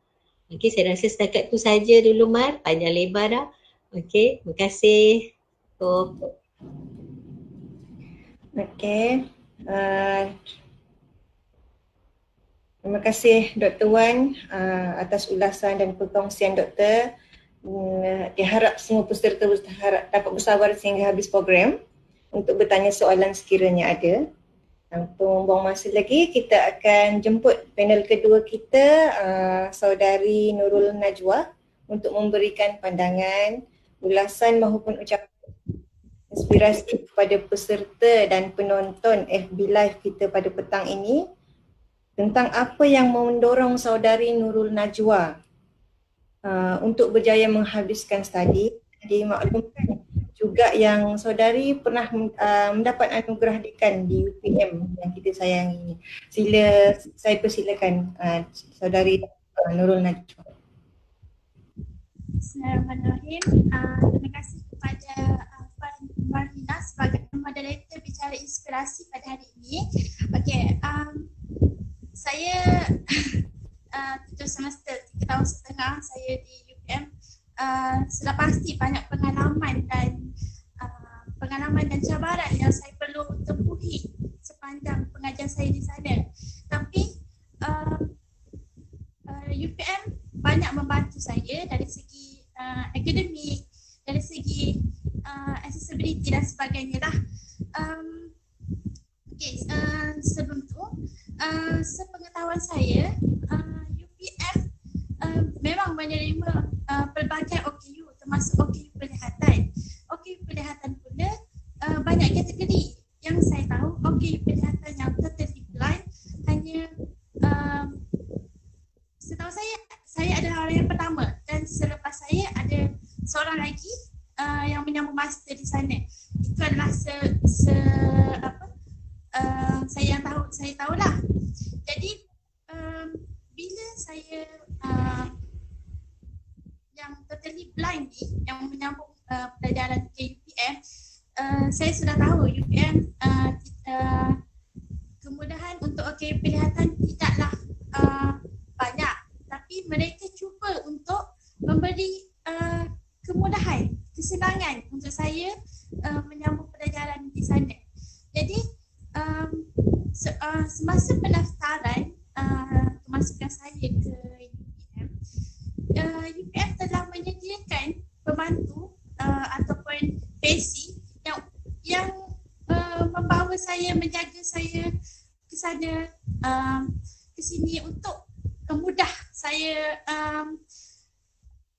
Okay, saya rasa setakat tu saja dulu Mar, panjang lebar dah. Okay, terima kasih. Okay. Terima kasih Dr. Wan atas ulasan dan perkongsian Doktor. Diharap semua peserta dapat bersabar sehingga habis program untuk bertanya soalan sekiranya ada. Tanpa membuang masa lagi, kita akan jemput panel kedua kita, Saudari Nurul Najwa, untuk memberikan pandangan, ulasan maupun ucapan inspirasi kepada peserta dan penonton FB Live kita pada petang ini tentang apa yang mendorong Saudari Nurul Najwa untuk berjaya menghabiskan studi. Dimaklumkan juga yang saudari pernah mendapat anugerah dekan di UPM yang kita sayangi ini. Saya persilakan Saudari Nurul Najwa. Bismillahirrahmanirrahim. Terima kasih kepada Puan Marlina sebagai moderator bicara inspirasi pada hari ini. Okey, saya tujuh semester 3 tahun setengah saya di UPM. Sudah pasti banyak pengalaman dan cabaran yang saya perlu tempuhi sepanjang pengajian saya di sana. Tapi UPM banyak membantu saya dari segi akademik, dari segi accessibility dan sebagainya lah. Okay, sebelum tu, sepengetahuan saya, UPM memang menerima pelbagai OKU termasuk OKU penglihatan. OKU penglihatan pula banyak kategori. Yang saya tahu OKU penglihatan yang totally blind hanya setahu saya adalah orang yang pertama, dan selepas saya ada seorang lagi yang menyambung master di sana. Itu adalah saya tahulah. Jadi bila saya yang totally blind ni, yang menyambung pelajaran ke UPM, saya sudah tahu UPM kemudahan untuk OKU penglihatan tidaklah banyak, tapi mereka cuba untuk memberi kemudahan, kesenangan untuk saya menyambung pelajaran di sana. Jadi saya ke UPM, UPM telah menyediakan pembantu ataupun PC yang membawa saya, menjaga saya ke sana, ke sini untuk mudah saya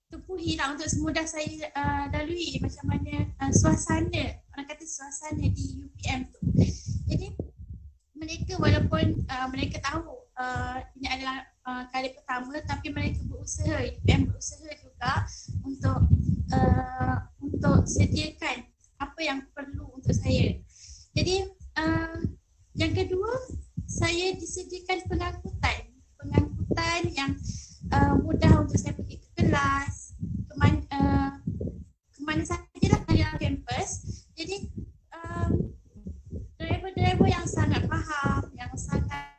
tempuhi lah, untuk semudah saya lalui macam mana suasana, orang kata suasana di UPM tu. Jadi mereka walaupun mereka tahu ini adalah kali pertama, tapi mereka berusaha, UPM berusaha juga untuk sediakan apa yang perlu untuk saya. Jadi yang kedua, saya disediakan pengangkutan yang mudah untuk saya pergi ke kelas, ke mana sahaja lah dalam kampus. Jadi driver-driver yang sangat faham, yang sangat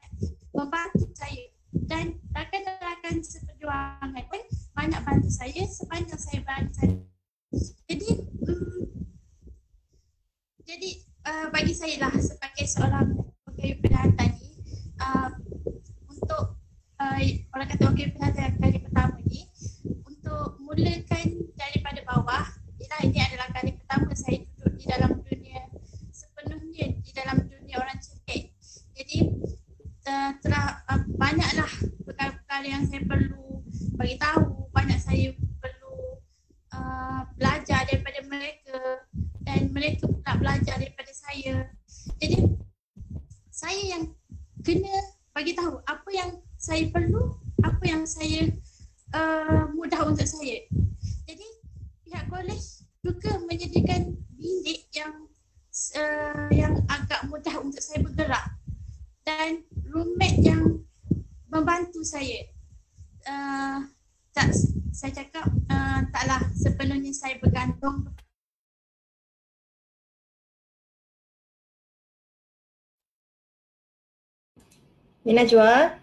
membantu saya, dan rakan-rakan seperjuangan pun banyak bantu saya sepanjang saya berada sana. Jadi bagi saya lah sebagai seorang pegawai pendatang ni, untuk orang kata pegawai pendatang yang kali pertama ni, untuk mulakan daripada bawah, ini adalah kali pertama saya duduk di dalam dunia sepenuhnya, di dalam dunia orang cetek. Jadi telah banyaklah perkara-perkara yang saya perlu bagi tahu, banyak saya perlu belajar daripada mereka, dan mereka pula belajar daripada saya. Jadi saya yang kena bagi tahu apa yang saya perlu, apa yang saya mudah untuk saya. Jadi pihak kolej juga menyediakan bilik yang agak mudah untuk saya bergerak, dan roommate yang membantu saya. Saya cakap taklah sepenuhnya saya bergantung. Najwa.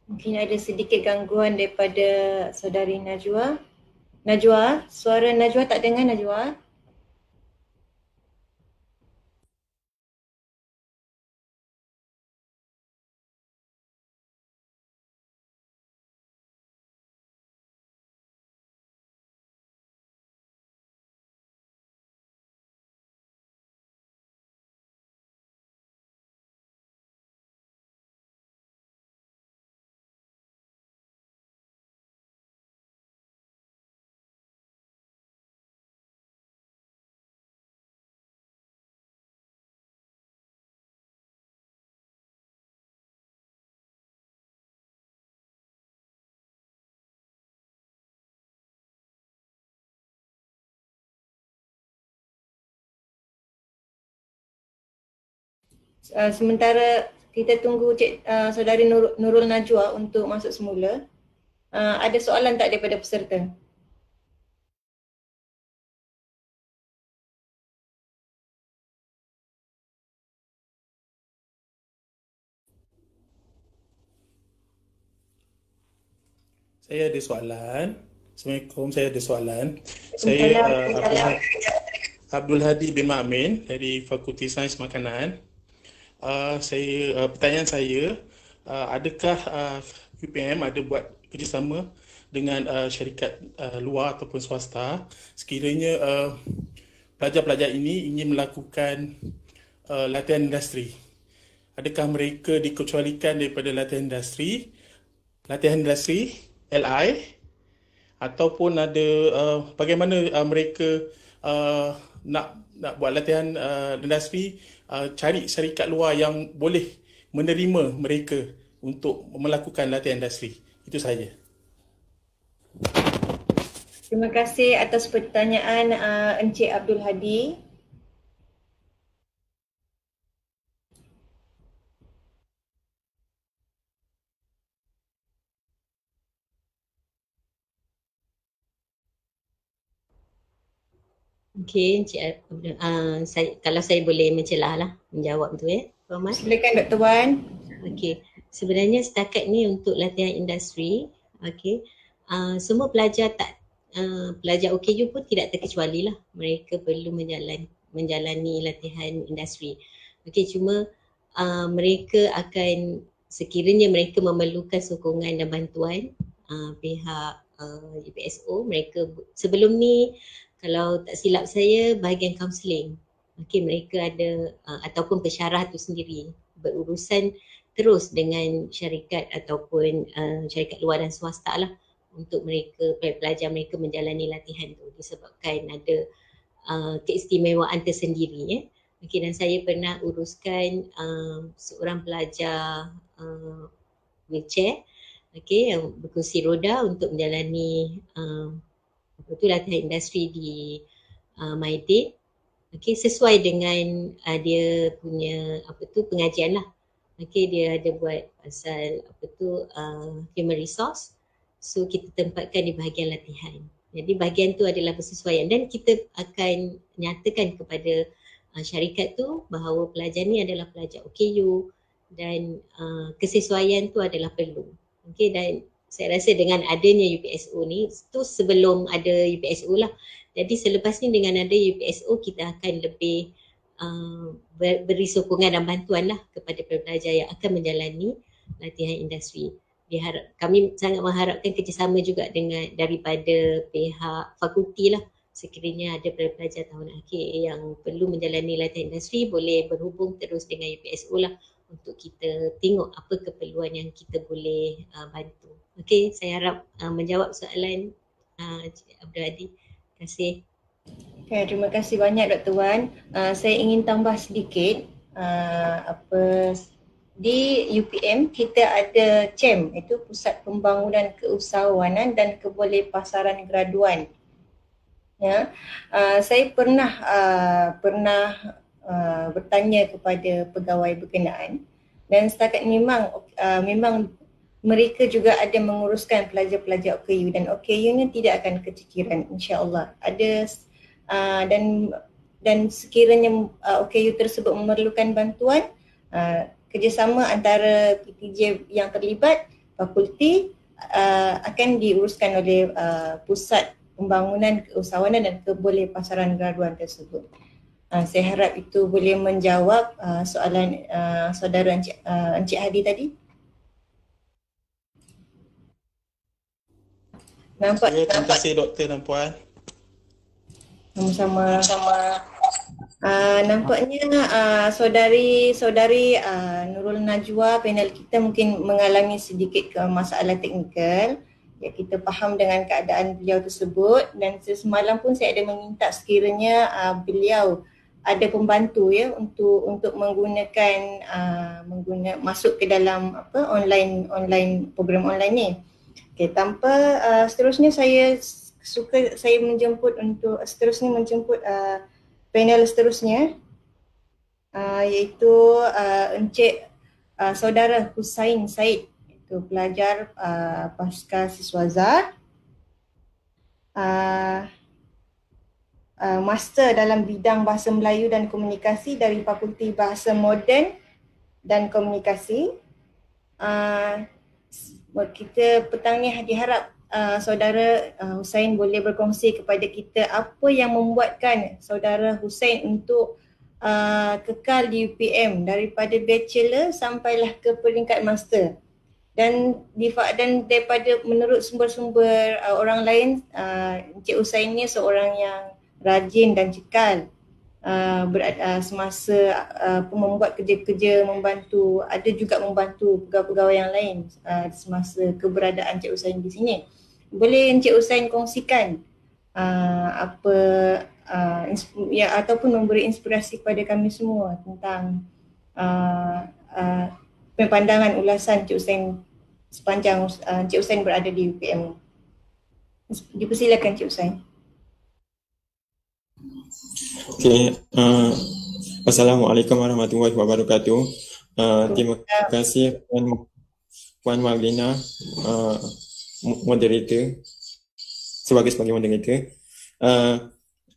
Mungkin ada sedikit gangguan daripada saudari Najwa. Najwa, suara Najwa tak dengar, Najwa. Sementara kita tunggu saudari Nurul Najwa untuk masuk semula, ada soalan tak daripada peserta? Saya ada soalan. Assalamualaikum, saya ada soalan. Saya Abdul Hadi bin Ma'min dari Fakulti Sains Makanan. Pertanyaan saya, adakah UPM ada buat kerjasama dengan syarikat luar ataupun swasta sekiranya pelajar-pelajar ini ingin melakukan latihan industri? Adakah mereka dikecualikan daripada latihan industri LI, ataupun ada bagaimana mereka nak buat latihan industri, cari syarikat luar yang boleh menerima mereka untuk melakukan latihan industri. Itu saja. Terima kasih atas pertanyaan Encik Abdul Hadi. Okey, Encik kalau saya boleh menjawab tu Puan Mat. Silakan Dr. Wan. Okey, sebenarnya setakat ni untuk latihan industri, okey, semua pelajar pelajar OKU pun tidak terkecuali lah. Mereka perlu menjalani latihan industri. Okey, cuma mereka akan, sekiranya mereka memerlukan sokongan dan bantuan pihak UPSO, mereka sebelum ni kalau tak silap saya bahagian kaunseling. Okey, mereka ada ataupun pensyarah tu sendiri berurusan terus dengan syarikat ataupun syarikat luar dan swasta lah untuk mereka, pelajar mereka menjalani latihan tu disebabkan ada keistimewaan tersendiri. Okay, dan saya pernah uruskan seorang pelajar wheelchair, okay, yang berkursi roda untuk menjalani latihan industri di Maidin. Okay, sesuai dengan dia punya pengajian lah. Okay, dia ada buat pasal human resource. So kita tempatkan di bahagian latihan. Jadi bahagian tu adalah persesuaian dan kita akan nyatakan kepada syarikat tu bahawa pelajar ni adalah pelajar OKU dan kesesuaian tu adalah perlu. Okay, dan saya rasa dengan adanya UPSO ni, tu sebelum ada UPSO lah. Jadi selepas ni dengan ada UPSO kita akan lebih beri sokongan dan bantuan lah kepada pelajar yang akan menjalani latihan industri. Kami sangat mengharapkan kerjasama juga dengan daripada pihak fakulti lah. Sekiranya ada pelajar tahun akhir yang perlu menjalani latihan industri, boleh berhubung terus dengan UPSO lah untuk kita tengok apa keperluan yang kita boleh bantu. Okey, saya harap menjawab soalan Abdul Hadi. Terima kasih. Okay, terima kasih banyak Dr. Wan. Saya ingin tambah sedikit di UPM kita ada CHEM, itu Pusat Pembangunan Keusahawanan dan Kebolehpasaran Graduan. Ya, saya pernah bertanya kepada pegawai berkenaan dan setakat memang mereka juga ada menguruskan pelajar-pelajar OKU dan OKU-nya tidak akan kecekiran, insya-Allah. Ada dan sekiranya OKU tersebut memerlukan bantuan, kerjasama antara PTJ yang terlibat, fakulti akan diuruskan oleh Pusat Pembangunan Keusahawanan dan Kebolehpasaran Graduan tersebut. Saya harap itu boleh menjawab soalan saudara Encik Hadi tadi. Nampak? Okay, terima kasih Doktor dan Puan. Sama-sama. Nampaknya saudari Nurul Najwa, panel kita mungkin mengalami sedikit masalah teknikal. Ya, kita faham dengan keadaan beliau tersebut dan semalam pun saya ada meminta sekiranya beliau ada pembantu ya untuk menggunakan masuk ke dalam online program online ni. Okey, tanpa seterusnya saya menjemput panel seterusnya iaitu Encik Saudara Husain Said, itu pelajar pasca siswaza, master dalam bidang Bahasa Melayu dan Komunikasi dari Fakulti Bahasa Moden dan Komunikasi. Kita petang ni diharap Saudara Husain boleh berkongsi kepada kita apa yang membuatkan Saudara Husain untuk kekal di UPM daripada bachelor sampailah ke peringkat master. Dan daripada menurut sumber-sumber orang lain, Encik Husain ni seorang yang rajin dan cekal semasa membuat kerja-kerja, ada juga membantu pegawai-pegawai yang lain semasa keberadaan Encik Husain di sini. Boleh Encik Husain kongsikan ataupun memberi inspirasi kepada kami semua tentang pandangan ulasan Encik Husain sepanjang Encik Husain berada di UPM. Dipersilakan Encik Husain. Okey, Assalamualaikum warahmatullahi wabarakatuh. Terima kasih Puan Marlina moderator, sebagai moderator.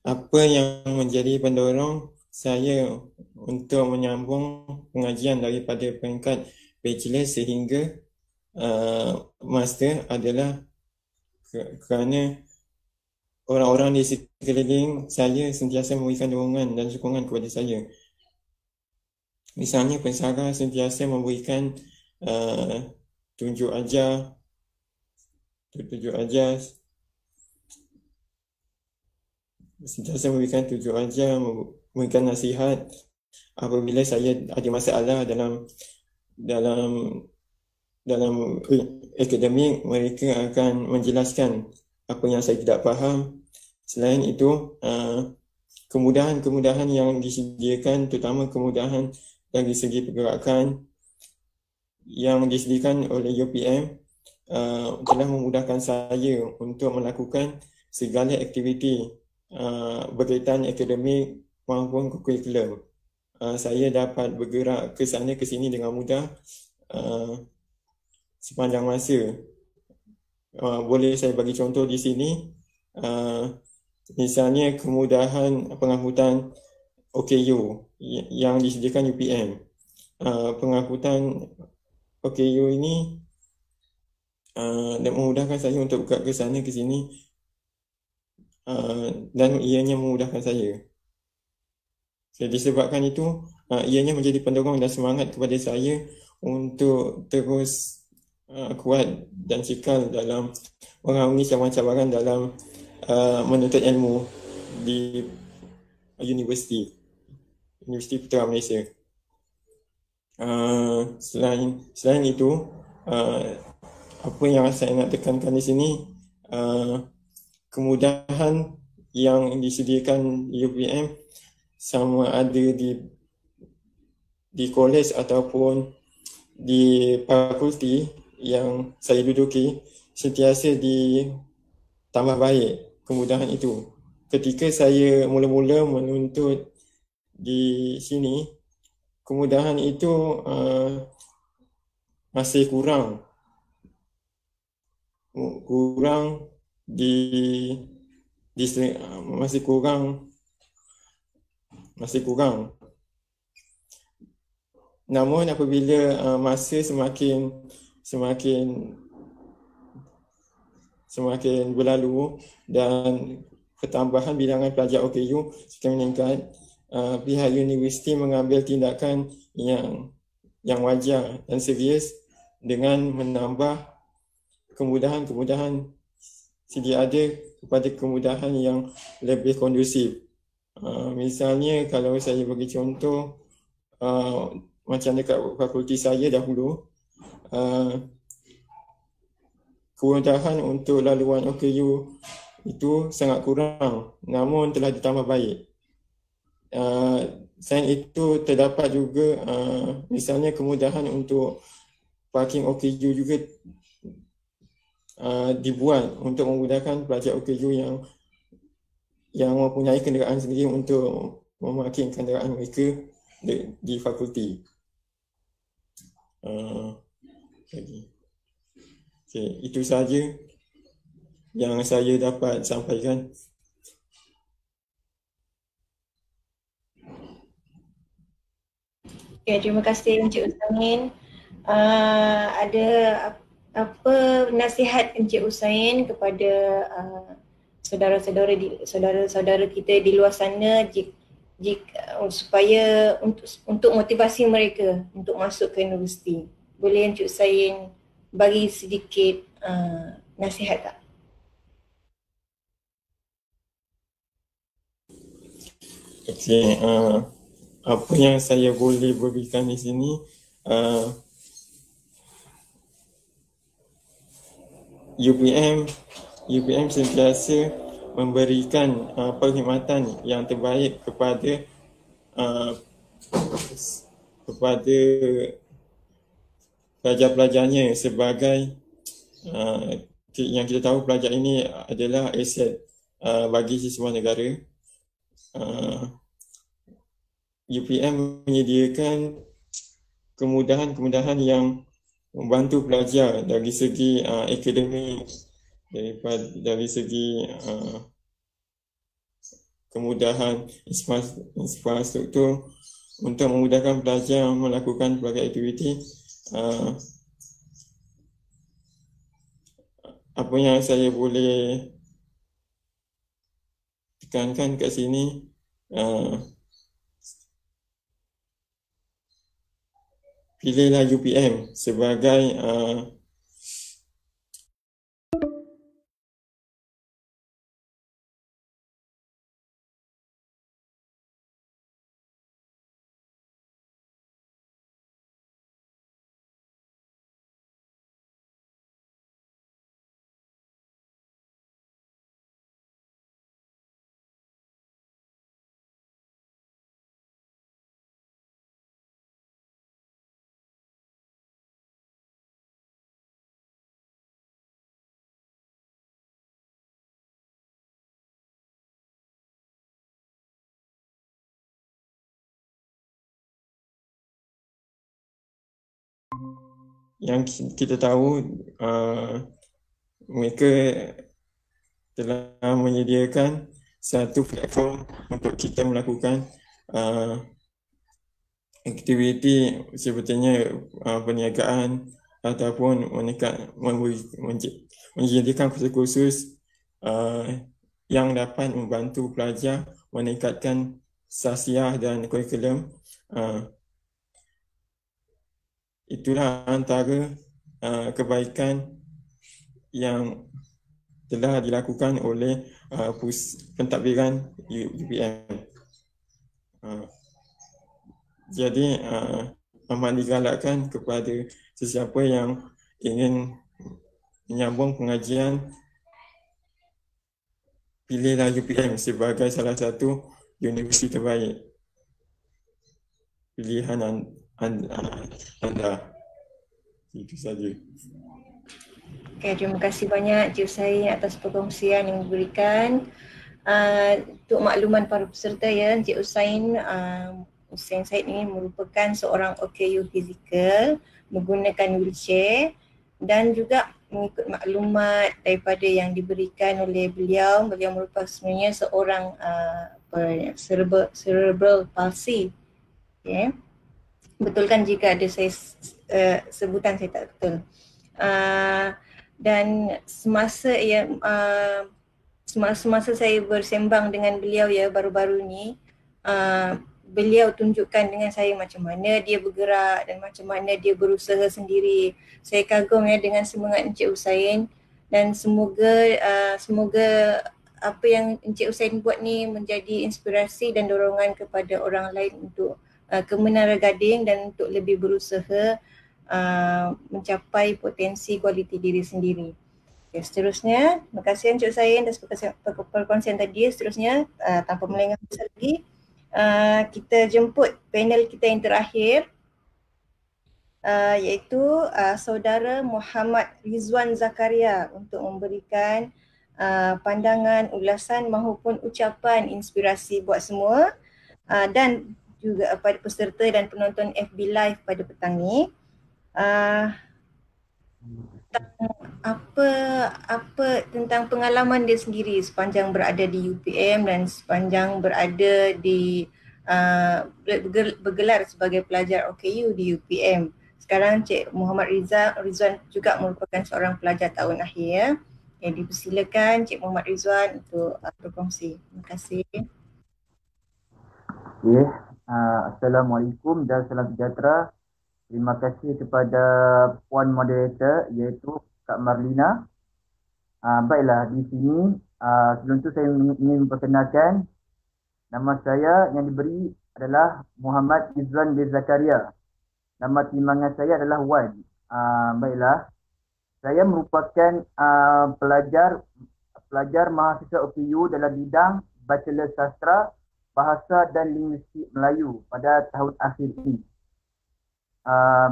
Apa yang menjadi pendorong saya untuk menyambung pengajian daripada peringkat bachelor sehingga master adalah kerana orang-orang di sekeliling saya sentiasa memberikan dorongan dan sokongan kepada saya. Misalnya pensara sentiasa memberikan tunjuk ajar, sentiasa memberikan tunjuk ajar, memberikan nasihat apabila saya ada masalah dalam akademik. Mereka akan menjelaskan apa yang saya tidak faham. Selain itu, kemudahan-kemudahan yang disediakan, terutama kemudahan dari segi pergerakan yang disediakan oleh UPM, telah memudahkan saya untuk melakukan segala aktiviti berkaitan akademik maupun kurikulum. Saya dapat bergerak ke sana ke sini dengan mudah sepanjang masa. Boleh saya bagi contoh di sini, misalnya kemudahan pengangkutan OKU yang disediakan UPM. Pengangkutan OKU ini dan memudahkan saya untuk buka ke sana ke sini, dan ianya memudahkan saya. Disebabkan itu, ianya menjadi pendorong dan semangat kepada saya untuk terus kuat dan cikal dalam mengarungi cabaran-cabaran dalam menuntut ilmu di Universiti Putra Malaysia. Selain itu, apa yang saya nak tekankan di sini, kemudahan yang disediakan UPM sama ada di kolej ataupun di fakulti yang saya duduki, sentiasa ditambah baik kemudahan itu. Ketika saya mula-mula menuntut di sini, kemudahan itu masih kurang masih kurang. Namun apabila masa semakin berlalu dan pertambahan bilangan pelajar OKU semakin meningkat, pihak universiti mengambil tindakan yang wajar dan serius dengan menambah kemudahan sedia ada kepada kemudahan yang lebih kondusif. Misalnya kalau saya bagi contoh, macam dekat fakulti saya dahulu, kemudahan untuk laluan OKU itu sangat kurang, namun telah ditambah baik. Selain itu, terdapat juga misalnya kemudahan untuk parking OKU juga dibuat untuk memudahkan pelajar OKU yang mempunyai kenderaan sendiri untuk memarking kenderaan mereka di fakulti. Okay, itu sahaja yang saya dapat sampaikan. Okay, terima kasih Encik Usain. Ada apa nasihat Encik Usain kepada saudara-saudara kita di luar sana supaya untuk motivasi mereka untuk masuk ke universiti? Boleh Encik Usain bagi sedikit nasihat tak? Okay, apa yang saya boleh berikan di sini, UPM sentiasa memberikan perkhidmatan yang terbaik kepada pelajar-pelajarnya sebagai yang kita tahu pelajar ini adalah aset bagi siswa negara. UPM menyediakan kemudahan-kemudahan yang membantu pelajar dari segi akademik, dari segi kemudahan infrastruktur untuk memudahkan pelajar melakukan pelbagai aktiviti. Apa yang saya boleh tekankan kat sini, pilihlah UPM sebagai yang kita tahu, mereka telah menyediakan satu platform untuk kita melakukan aktiviti sepertinya perniagaan ataupun menyediakan kursus-kursus yang dapat membantu pelajar meningkatkan sasiah dan kurikulum. Itulah antara kebaikan yang telah dilakukan oleh pentadbiran UPM. Jadi amat digalakkan kepada sesiapa yang ingin menyambung pengajian, pilihlah UPM sebagai salah satu universiti terbaik pilihan anda. Itu saja. Okay, terima kasih banyak Encik Hussain atas perkongsian yang diberikan. Untuk makluman para peserta ya, Encik Hussain Said ini merupakan seorang OKU fizikal menggunakan wheelchair, dan juga mengikut maklumat daripada yang diberikan oleh beliau merupakan sebenarnya seorang cerebral palsy. Okay. Betul kan jika ada saya sebutan saya tak betul. Dan semasa saya bersembang dengan beliau ya baru-baru ni, beliau tunjukkan dengan saya macam mana dia bergerak dan macam mana dia berusaha sendiri. Saya kagum ya dengan semangat Encik Hussain, dan semoga apa yang Encik Hussain buat ni menjadi inspirasi dan dorongan kepada orang lain untuk ke Menara Gading dan untuk lebih berusaha mencapai potensi kualiti diri sendiri. Okay, seterusnya, terima kasih Encik Hussain atas perkongsian tadi. Seterusnya, tanpa melengah masa lagi, kita jemput panel kita yang terakhir, iaitu saudara Muhammad Rizwan Zakaria untuk memberikan pandangan, ulasan maupun ucapan inspirasi buat semua, dan juga pada peserta dan penonton FB Live pada petang ni. Tentang pengalaman dia sendiri sepanjang berada di UPM dan sepanjang berada di bergelar sebagai pelajar OKU di UPM. Sekarang Cik Muhammad Rizwan juga merupakan seorang pelajar tahun akhir ya. Dipersilakan Cik Muhammad Rizwan untuk berkongsi. Terima kasih. Assalamualaikum dan salam sejahtera. Terima kasih kepada Puan Moderator iaitu Kak Marlina. Baiklah, di sini sebelum tu saya ingin memperkenalkan nama saya yang diberi adalah Muhammad Rizwan bin Zakaria. Nama timbangan saya adalah Wan. Baiklah, saya merupakan pelajar mahasiswa OKU dalam bidang Bachelor Sastra Bahasa dan Linguistik Melayu pada tahun akhir ini.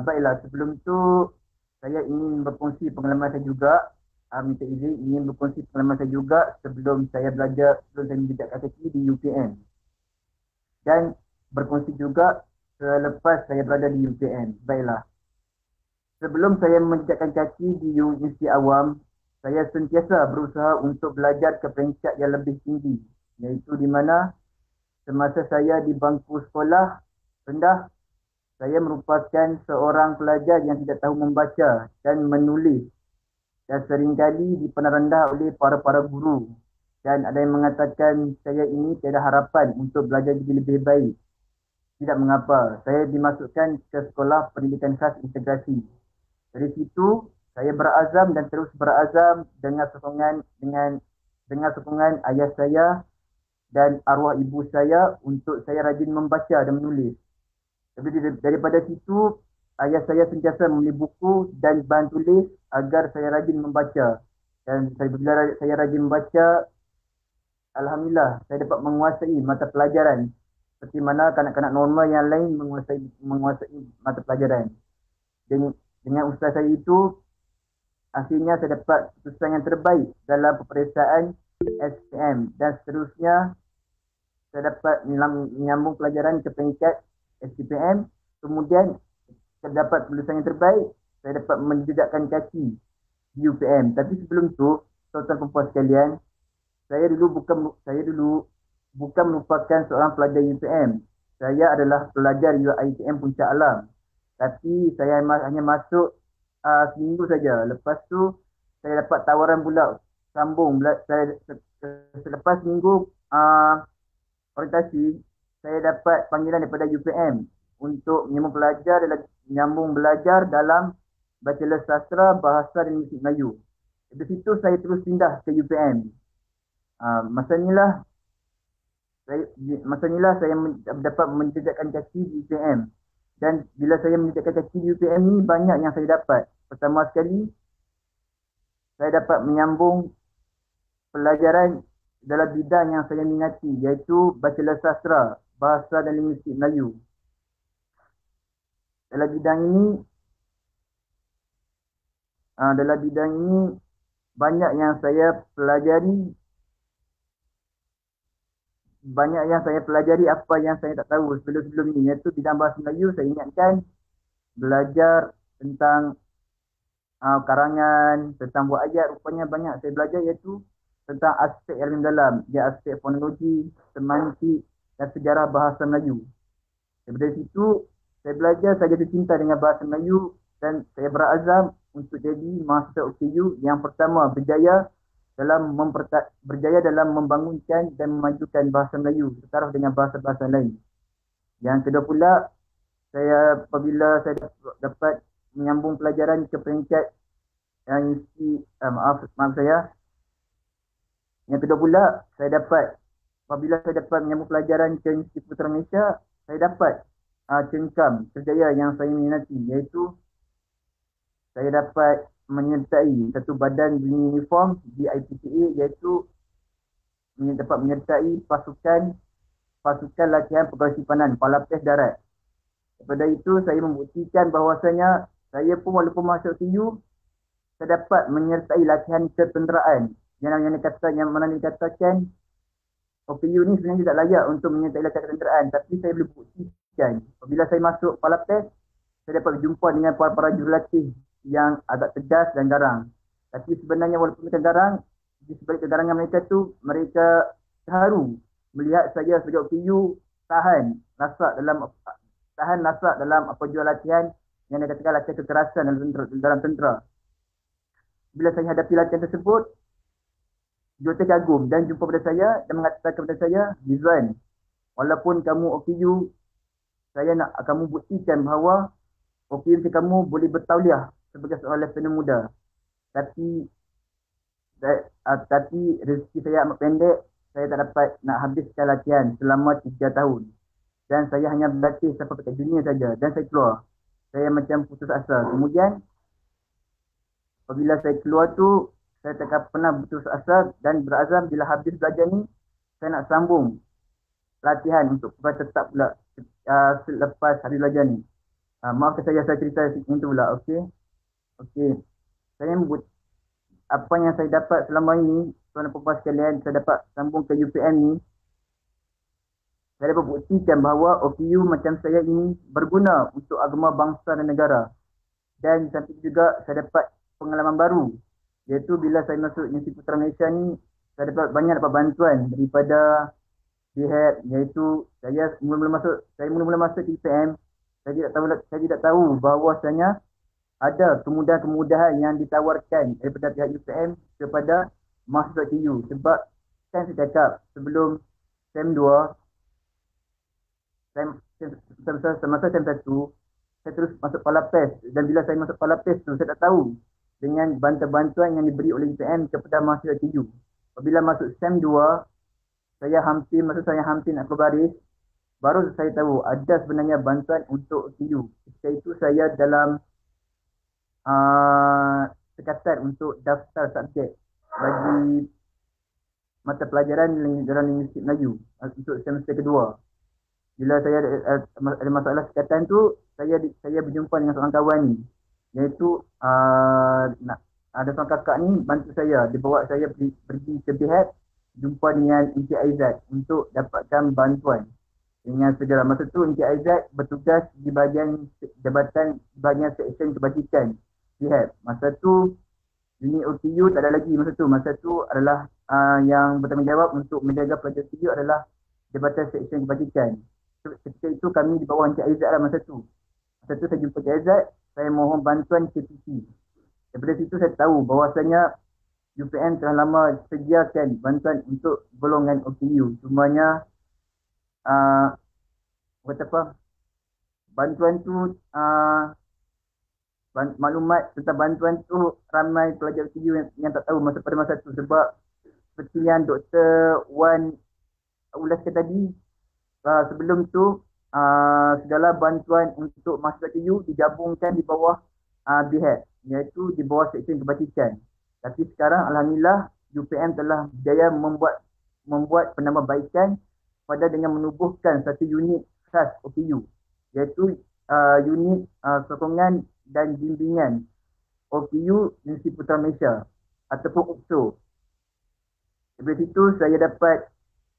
Baiklah, sebelum tu saya ingin berkongsi pengalaman saya juga. Minta izin ingin berkongsi pengalaman saya juga sebelum saya menjejak kaki di UPM. Dan berkongsi juga selepas saya berada di UPM. Baiklah. Sebelum saya menjejakkan kaki di Universiti Awam, saya sentiasa berusaha untuk belajar ke peringkat yang lebih tinggi, iaitu di mana semasa saya di bangku sekolah rendah, saya merupakan seorang pelajar yang tidak tahu membaca dan menulis dan seringkali dipandang rendah oleh para guru. dan ada yang mengatakan saya ini tiada harapan untuk belajar jadi lebih baik. Tidak mengapa, saya dimasukkan ke sekolah pendidikan khas integrasi. Dari situ saya berazam dan terus berazam dengan sokongan ayah saya dan arwah ibu saya untuk saya rajin membaca dan menulis. Jadi daripada situ ayah saya sentiasa membeli buku dan bahan tulis agar saya rajin membaca. Dan bila saya rajin membaca, alhamdulillah saya dapat menguasai mata pelajaran seperti mana kanak-kanak normal yang lain menguasai mata pelajaran. Dengan usaha saya itu, akhirnya saya dapat keputusan yang terbaik dalam peperiksaan SPM dan seterusnya saya dapat menyambung pelajaran ke peringkat SPM. Kemudian saya dapat kelulusan yang terbaik, saya dapat menjejakkan kaki di UPM. Tapi sebelum tu, tuan-tuan dan puan sekalian, saya dulu bukan merupakan seorang pelajar UPM. Saya adalah pelajar UiTM Puncak Alam. Tapi saya hanya masuk seminggu saja. Lepas tu saya dapat tawaran pula sambung. Selepas seminggu orientasi, saya dapat panggilan daripada UPM untuk menyambung belajar dalam Bachelor Sastra Bahasa dan Muzik Melayu. Dari situ saya terus pindah ke UPM. Masa inilah saya dapat menjejakkan kaki di UPM. Dan bila saya menjejakkan kaki di UPM ni, banyak yang saya dapat. Pertama sekali, saya dapat menyambung pelajaran dalam bidang yang saya minati, iaitu Bachelor Sastra Bahasa dan Linguistik Melayu. Dalam bidang ini banyak yang saya pelajari apa yang saya tak tahu sebelum ni, iaitu bidang bahasa Melayu. Saya ingatkan belajar tentang karangan, tentang buat ayat, rupanya banyak saya belajar, iaitu tentang aspek yang dalam, dia aspek fonologi, semantik dan sejarah bahasa Melayu. Daripada situ saya belajar, saya jatuh cinta dengan bahasa Melayu dan saya berazam untuk jadi mahasiswa OKU yang pertama berjaya dalam membangunkan dan memajukan bahasa Melayu setaraf dengan bahasa-bahasa lain. Yang kedua pula, apabila saya dapat menyambung pelajaran ke peringkat Yang kedua pula, apabila saya dapat menyambung pelajaran ke Institut Putera Malaysia, saya dapat cengkam kerjaya yang saya minati, iaitu saya dapat menyertai satu badan uniform di IPTA, iaitu dapat menyertai pasukan latihan pegawai simpanan Palapes Darat. Daripada itu saya membuktikan bahawasanya saya pun walaupun masuk TU, saya dapat menyertai latihan ketenteraan yang mana dikatakan OKU ni sebenarnya tidak layak untuk menyertai latihan ketenteraan, tapi saya boleh buktikan apabila saya masuk Palapes, saya dapat berjumpa dengan para jurulatih yang agak tegas dan garang. Tapi sebenarnya walaupun mereka garang, di sebalik kegarangan mereka tu, mereka terharu melihat saya sebagai OKU tahan nasak dalam apa jua latihan yang dikatakan latihan kekerasan dalam tentera. Bila saya hadapi latihan tersebut, jurulatih kagum dan jumpa pada saya dan mengatakan kepada saya, Rizwan, walaupun kamu OKU, saya nak kamu buktikan bahawa OKU kamu boleh bertauliah sebagai seorang lieutenant muda. Tapi rezeki saya amat pendek, saya tak dapat nak habiskan latihan selama 3 tahun. Dan saya hanya berlatih sampai peringkat junior saja dan saya keluar. Saya macam putus asa. Kemudian apabila saya keluar tu, saya tak pernah putus asa dan berazam bila habis belajar ni, saya nak sambung latihan untuk tetap pula selepas hari belajar ni. Maafkan saya cerita itu pula, okey. Apa yang saya dapat selama ini, tuan dan puan sekalian, saya dapat sambung ke UPM ni. Saya dapat buktikan bahawa OKU macam saya ini berguna untuk agama, bangsa dan negara. Dan sampai juga saya dapat pengalaman baru, iaitu bila saya masuk Institut Putera Malaysia ni, saya dapat bantuan daripada DHET, iaitu saya mula-mula masuk ke UPM, saya tidak tahu bahawasanya ada kemudahan-kemudahan yang ditawarkan daripada pihak UPM kepada mahasiswa TU. Sebab kan saya cakap sebelum SEM 2, semasa SEM 1, saya terus masuk Palapes, dan bila saya masuk Palapes tu saya tak tahu dengan bantuan yang diberi oleh UPM kepada mahasiswa TU. Apabila masuk SEM 2, saya hampir nak berbaris, baru saya tahu ada sebenarnya bantuan untuk TU. Ketika itu saya dalam sekatan untuk daftar subjek bagi mata pelajaran dalam linguistik Melayu untuk semester kedua. Bila saya ada masalah sekatan tu, saya berjumpa dengan seorang kawan ni, iaitu ada seorang kakak ni bantu saya, dia bawa saya pergi ke Bihat, jumpa dengan Encik Aizat untuk dapatkan bantuan dengan segala. Masa tu Encik Aizat bertugas di bahagian jabatan bahagian seksyen kebajikan Bihat. Masa tu unit OTU tak ada lagi masa tu adalah yang bertanggungjawab untuk menjaga pelajar OTU adalah jabatan seksyen kebajikan. Ketika itu kami di bawah Encik Aizat lah masa tu. Masa tu saya jumpa Encik Aizat, saya mohon bantuan KPC. Daripada situ saya tahu bahawasanya UPM telah lama sediakan bantuan untuk golongan OTU. Cumanya bantuan tu maklumat tentang bantuan tu ramai pelajar OTU yang tak tahu pada masa tu, sebab seperti yang Dr. Wan ulaskan tadi, sebelum tu segala bantuan untuk mahasiswa TU digabungkan di bawah BHAT, iaitu di bawah seksyen kebajikan. Tapi sekarang alhamdulillah UPM telah berjaya membuat penambahbaikan pada dengan menubuhkan satu unit khas OPU, iaitu unit sokongan dan bimbingan OPU Universiti Putra Malaysia ataupun UPSO. Dari situ saya dapat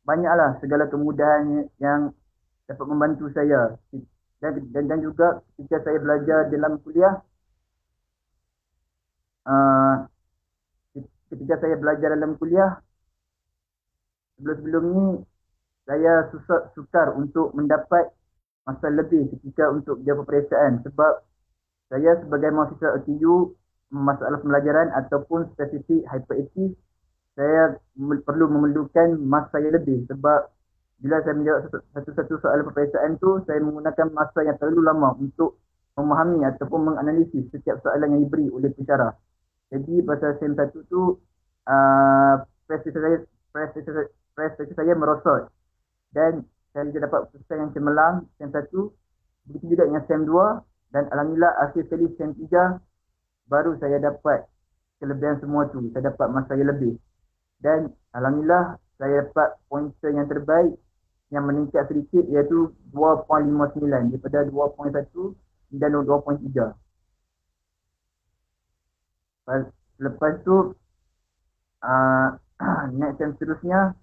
banyaklah segala kemudahan yang dapat membantu saya, dan juga ketika saya belajar dalam kuliah, sebelum ni saya sukar untuk mendapat masa lebih ketika untuk jawab peperiksaan, sebab saya sebagai mahasiswa OTU, masalah pembelajaran ataupun spesifik hyperaktif, saya memerlukan masa yang lebih, sebab bila saya menjawab satu-satu soalan peperiksaan tu, saya menggunakan masa yang terlalu lama untuk memahami ataupun menganalisis setiap soalan yang diberi oleh pensyarah. Jadi pasal SEM 1 tu prestasi saya merosot, dan saya dapat keputusan yang cemerlang SEM 1. Begitu juga dengan SEM 2, dan alhamdulillah akhir sekali SEM 3 baru saya dapat kelebihan semua tu. Saya dapat masa yang lebih, dan alhamdulillah saya dapat pointer yang terbaik yang meningkat sedikit, iaitu 2.59 daripada 2.1 dan 2.3. Lepas tu next SEM seterusnya,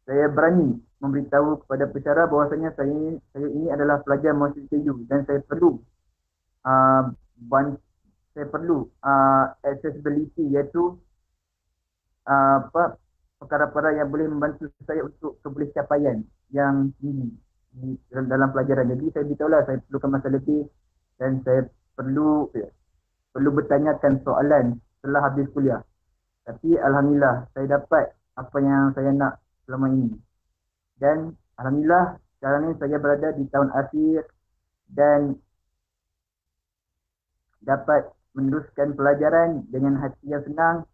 saya berani memberitahu kepada pensyarah bahawasanya saya ini adalah pelajar mahasiswa TU, dan saya perlu accessibility, iaitu perkara-perkara yang boleh membantu saya untuk keboleh capaian yang tinggi dalam pelajaran. Jadi saya beritahulah saya perlukan masa lebih, dan saya perlu bertanyakan soalan setelah habis kuliah. Tapi alhamdulillah saya dapat apa yang saya nak selama ini, dan alhamdulillah sekarang ni saya berada di tahun akhir dan dapat meneruskan pelajaran dengan hati yang senang,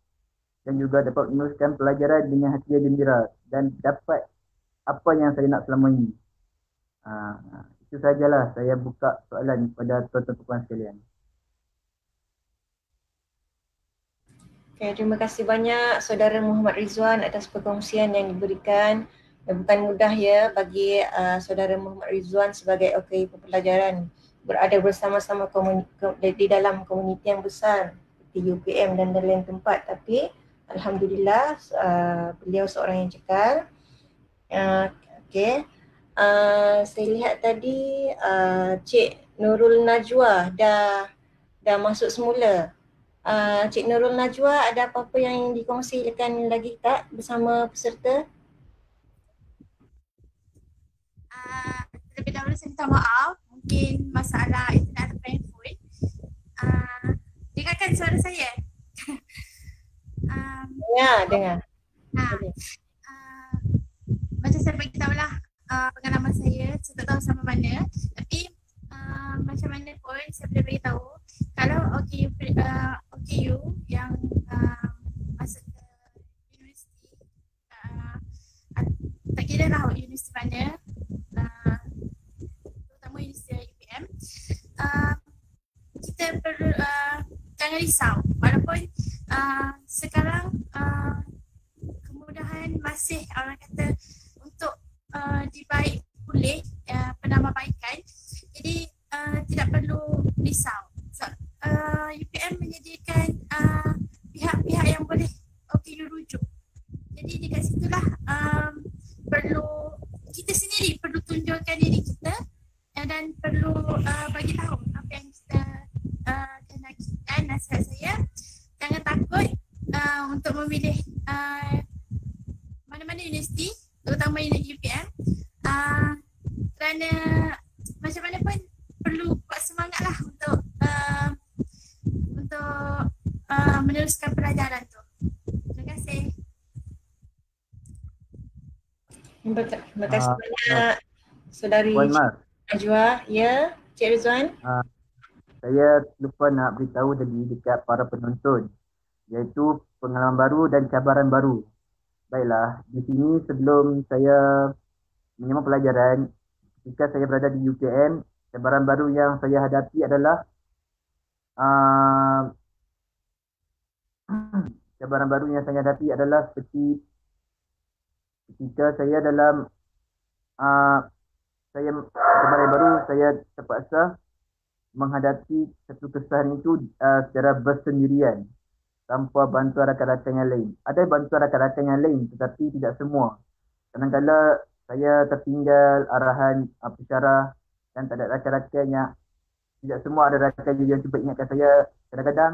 dan juga dapat meneruskan pelajaran dengan hati yang gembira, dan dapat apa yang saya nak selama ini. Itu sajalah saya buka soalan kepada tuan-tuan puan sekalian. Okay, terima kasih banyak Saudara Muhammad Rizwan atas perkongsian yang diberikan. Bukan mudah ya bagi Saudara Muhammad Rizwan sebagai OKU Pembelajaran berada bersama-sama di dalam komuniti yang besar seperti UPM dan lain tempat, tapi alhamdulillah beliau seorang yang cekal. Saya lihat tadi Cik Nurul Najwa dah masuk semula. Cik Nurul Najwa, ada apa-apa yang ingin dikongsikan lagi tak bersama peserta? Terlebih dahulu saya minta maaf, mungkin masalah internet atau handphone. Dengarkan suara saya? Ya, dengar. bagi tahulah pengalaman saya tak tahu sama mana, tapi macam mana pun saya boleh bagi tahu kalau OKU yang masuk ke universiti, tak kira lah universiti mana, terutama universiti UPM, kita perlu jangan risau walaupun sekarang kemudahan masih orang kata untuk dibaik pulih penambahbaikan, jadi tidak perlu risau. So, UPM menyediakan pihak-pihak yang boleh OKU rujuk. Jadi dekat situlah perlu kita sendiri perlu tunjukkan diri kita dan perlu bagi tahu apa yang kita kehendaki. Dan nasihat saya, jangan takut untuk memilih mana-mana universiti, terutama UPM, kerana macam mana pun perlu buat semangat lah untuk meneruskan pelajaran tu. Terima kasih. Terima kasih banyak Saudari Puan Mas, Najwa. Ya, Cik Rizwan. saya lupa nak beritahu tadi dekat para penonton, iaitu pengalaman baru dan cabaran baru. Baiklah, di sini sebelum saya menyambung pelajaran, ketika saya berada di UPM, cabaran baru yang saya hadapi adalah cabaran baru yang saya hadapi adalah seperti ketika saya dalam cabaran baru, saya terpaksa menghadapi satu kesan itu secara bersendirian tanpa bantuan rakan-rakan yang lain. Ada bantuan rakan-rakan yang lain tetapi tidak semua. Kadang-kadang saya tertinggal arahan pensyarah dan tak ada rakan-rakan yang, tidak semua ada rakan yang cuba ingatkan saya. Kadang-kadang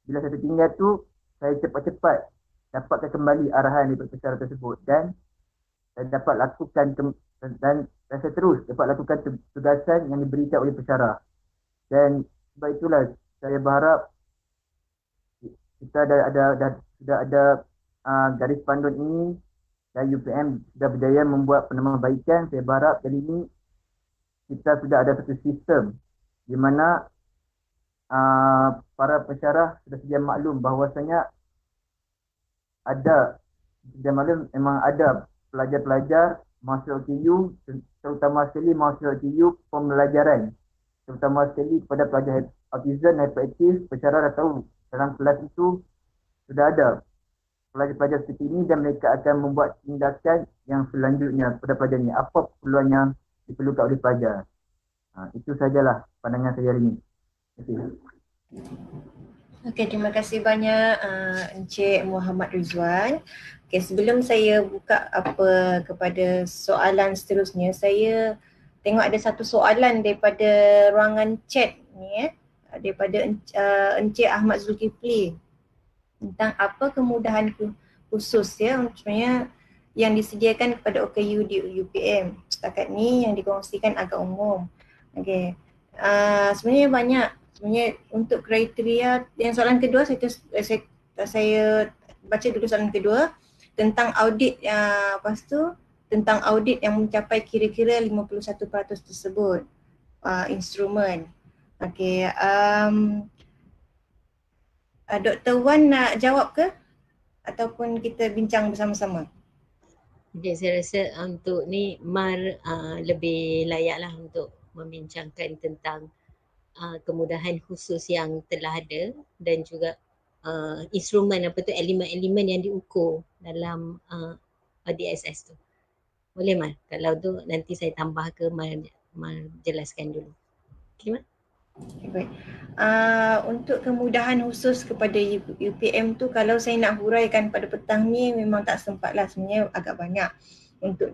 bila saya tertinggal tu, saya cepat-cepat dapatkan kembali arahan daripada pensyarah tersebut dan saya dapat lakukan dan saya terus dapat lakukan tugasan yang diberikan oleh pensyarah. Dan sebab itulah saya berharap kita sudah ada garis panduan ini dan UPM sudah berjaya membuat penambahbaikan. Saya berharap kali ini kita sudah ada satu sistem di mana para pensyarah sudah sedia maklum bahawasanya memang ada pelajar-pelajar masuk OKU, terutama sekali masuk OKU pembelajaran, terutama sekali kepada pelajar autism, hyperaktif. Pensyarah dah tahu dalam kelas itu sudah ada pelajar-pelajar seperti ini dan mereka akan membuat tindakan yang selanjutnya kepada pelajar ini. Apa keperluan yang diperlukan oleh pelajar. Itu sajalah pandangan saya hari ini. Terima kasih. Okey, terima kasih banyak Encik Muhammad Rizwan. Okey, sebelum saya buka kepada soalan seterusnya, saya tengok ada satu soalan daripada ruangan chat ni daripada Encik Ahmad Zulkifli tentang apa kemudahan khusus sebenarnya yang disediakan kepada OKU di UPM. Setakat ni yang dikongsikan agak umum. Okey. Sebenarnya banyak. Sebenarnya untuk kriteria yang soalan kedua saya baca dulu soalan kedua tentang audit lepas tu tentang audit yang mencapai kira-kira 51% tersebut instrumen. Okey, Dr. Wan nak jawab ke ataupun kita bincang bersama-sama? Okay, saya rasa untuk ni Mar lebih layaklah untuk membincangkan tentang kemudahan khusus yang telah ada dan juga instrumen elemen-elemen yang diukur dalam DSS tu. Boleh Mar? Kalau tu nanti saya tambah ke Mar jelaskan dulu. Okey Mar? Okay, baik. Untuk kemudahan khusus kepada UPM tu, kalau saya nak huraikan pada petang ni memang tak sempat lah, sebenarnya agak banyak.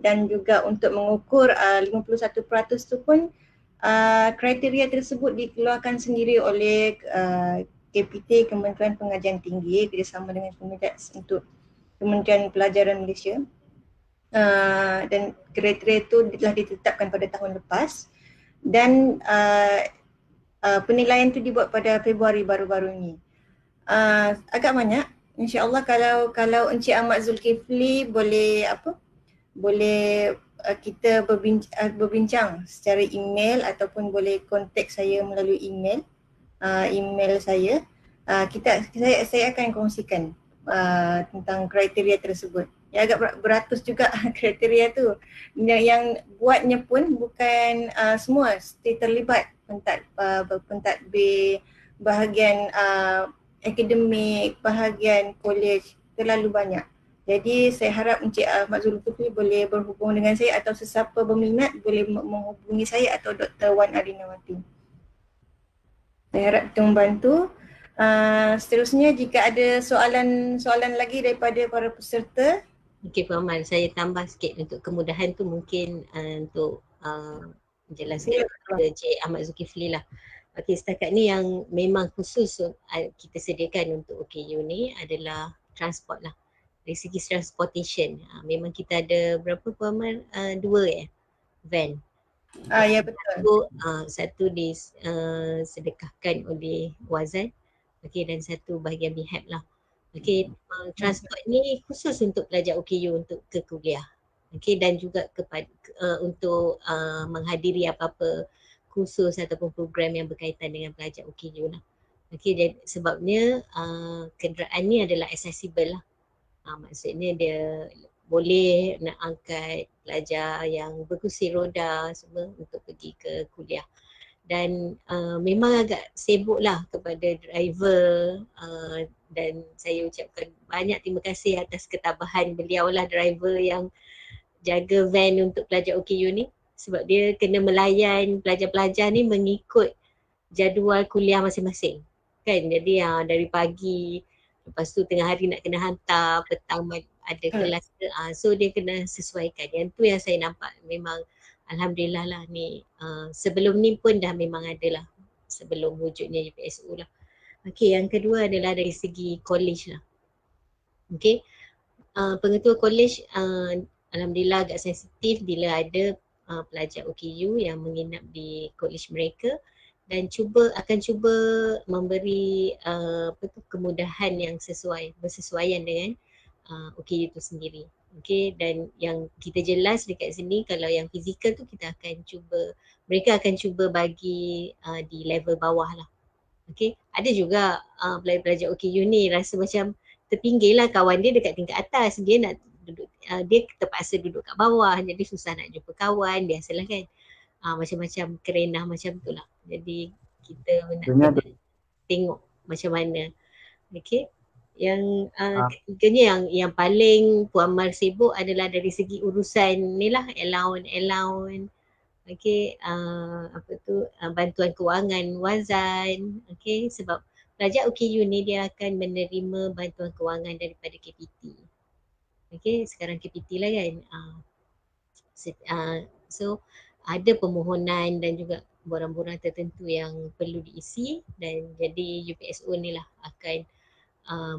Dan juga untuk mengukur 51% tu pun kriteria tersebut dikeluarkan sendiri oleh KPT, Kementerian Pengajian Tinggi, kerjasama dengan Kementerian Pelajaran Malaysia. Dan kriteria itu telah ditetapkan pada tahun lepas dan penilaian itu dibuat pada Februari baru-baru ini. Agak banyak. InsyaAllah kalau Encik Ahmad Zulkifli boleh kita berbincang secara email ataupun boleh kontak saya melalui email. Email saya, saya akan kongsikan tentang kriteria tersebut. Ya, agak beratus juga kriteria tu. Yang buatnya pun bukan semua terlibat pentadbir, bahagian akademik, bahagian kolej, terlalu banyak. Jadi saya harap Encik Ahmad Zulkifli boleh berhubung dengan saya atau sesiapa berminat boleh menghubungi saya atau Dr. Wan Arinawati. Saya harap itu membantu. Seterusnya jika ada soalan lagi daripada para peserta. Okey Puan Amal, saya tambah sikit untuk kemudahan tu mungkin untuk menjelaskan kepada Encik Ahmad Zulkifli lah. Okey, setakat ni yang memang khusus kita sediakan untuk OKU ni adalah transport lah. Dari segi transportation, memang kita ada berapa Puan Amal? 2 van. Ya betul. Satu disedekahkan oleh Wazan, okey, dan satu bahagian BHAP lah. Okey, transport ni khusus untuk pelajar OKU untuk ke kuliah. Okey, dan juga untuk menghadiri apa-apa kursus ataupun program yang berkaitan dengan pelajar OKU lah. Okey, jadi sebabnya kenderaan ni adalah accessible lah. Maksudnya dia boleh nak angkat pelajar yang berkursi roda semua untuk pergi ke kuliah. Dan memang agak sibuk lah kepada driver dan saya ucapkan banyak terima kasih atas ketabahan beliau lah, driver yang jaga van untuk pelajar OKU ni, sebab dia kena melayan pelajar-pelajar ni mengikut jadual kuliah masing-masing kan. Jadi dari pagi, lepas tu tengah hari nak kena hantar, petang ada kelas, so dia kena sesuaikan. Yang tu yang saya nampak memang alhamdulillah lah ni, sebelum ni pun dah memang ada lah sebelum wujudnya UPSU lah. Okey, yang kedua adalah dari segi college lah. Okey, pengetua college alhamdulillah agak sensitif bila ada pelajar OKU yang menginap di college mereka, dan akan cuba memberi kemudahan yang bersesuaian dengan OKU itu sendiri. Okey, dan yang kita jelas dekat sini, kalau yang fizikal tu mereka akan cuba bagi di level bawah lah. Okey, ada juga pelajar OKU ni rasa macam terpinggir lah, kawan dia dekat tingkat atas, dia nak duduk, dia terpaksa duduk kat bawah, jadi susah nak jumpa kawan, biasalah kan. Macam-macam kerenah macam tu lah. Jadi kita nak tengok macam mana. Okey, yang ketiganya yang paling Puan Amal sibuk adalah dari segi urusan ni lah, allowance. Okey, bantuan kewangan Wazan. Okey, sebab pelajar OKU ni dia akan menerima bantuan kewangan daripada KPT. Okey, sekarang KPT lah kan. So ada permohonan dan juga borang-borang tertentu yang perlu diisi, dan jadi UPSU ni lah akan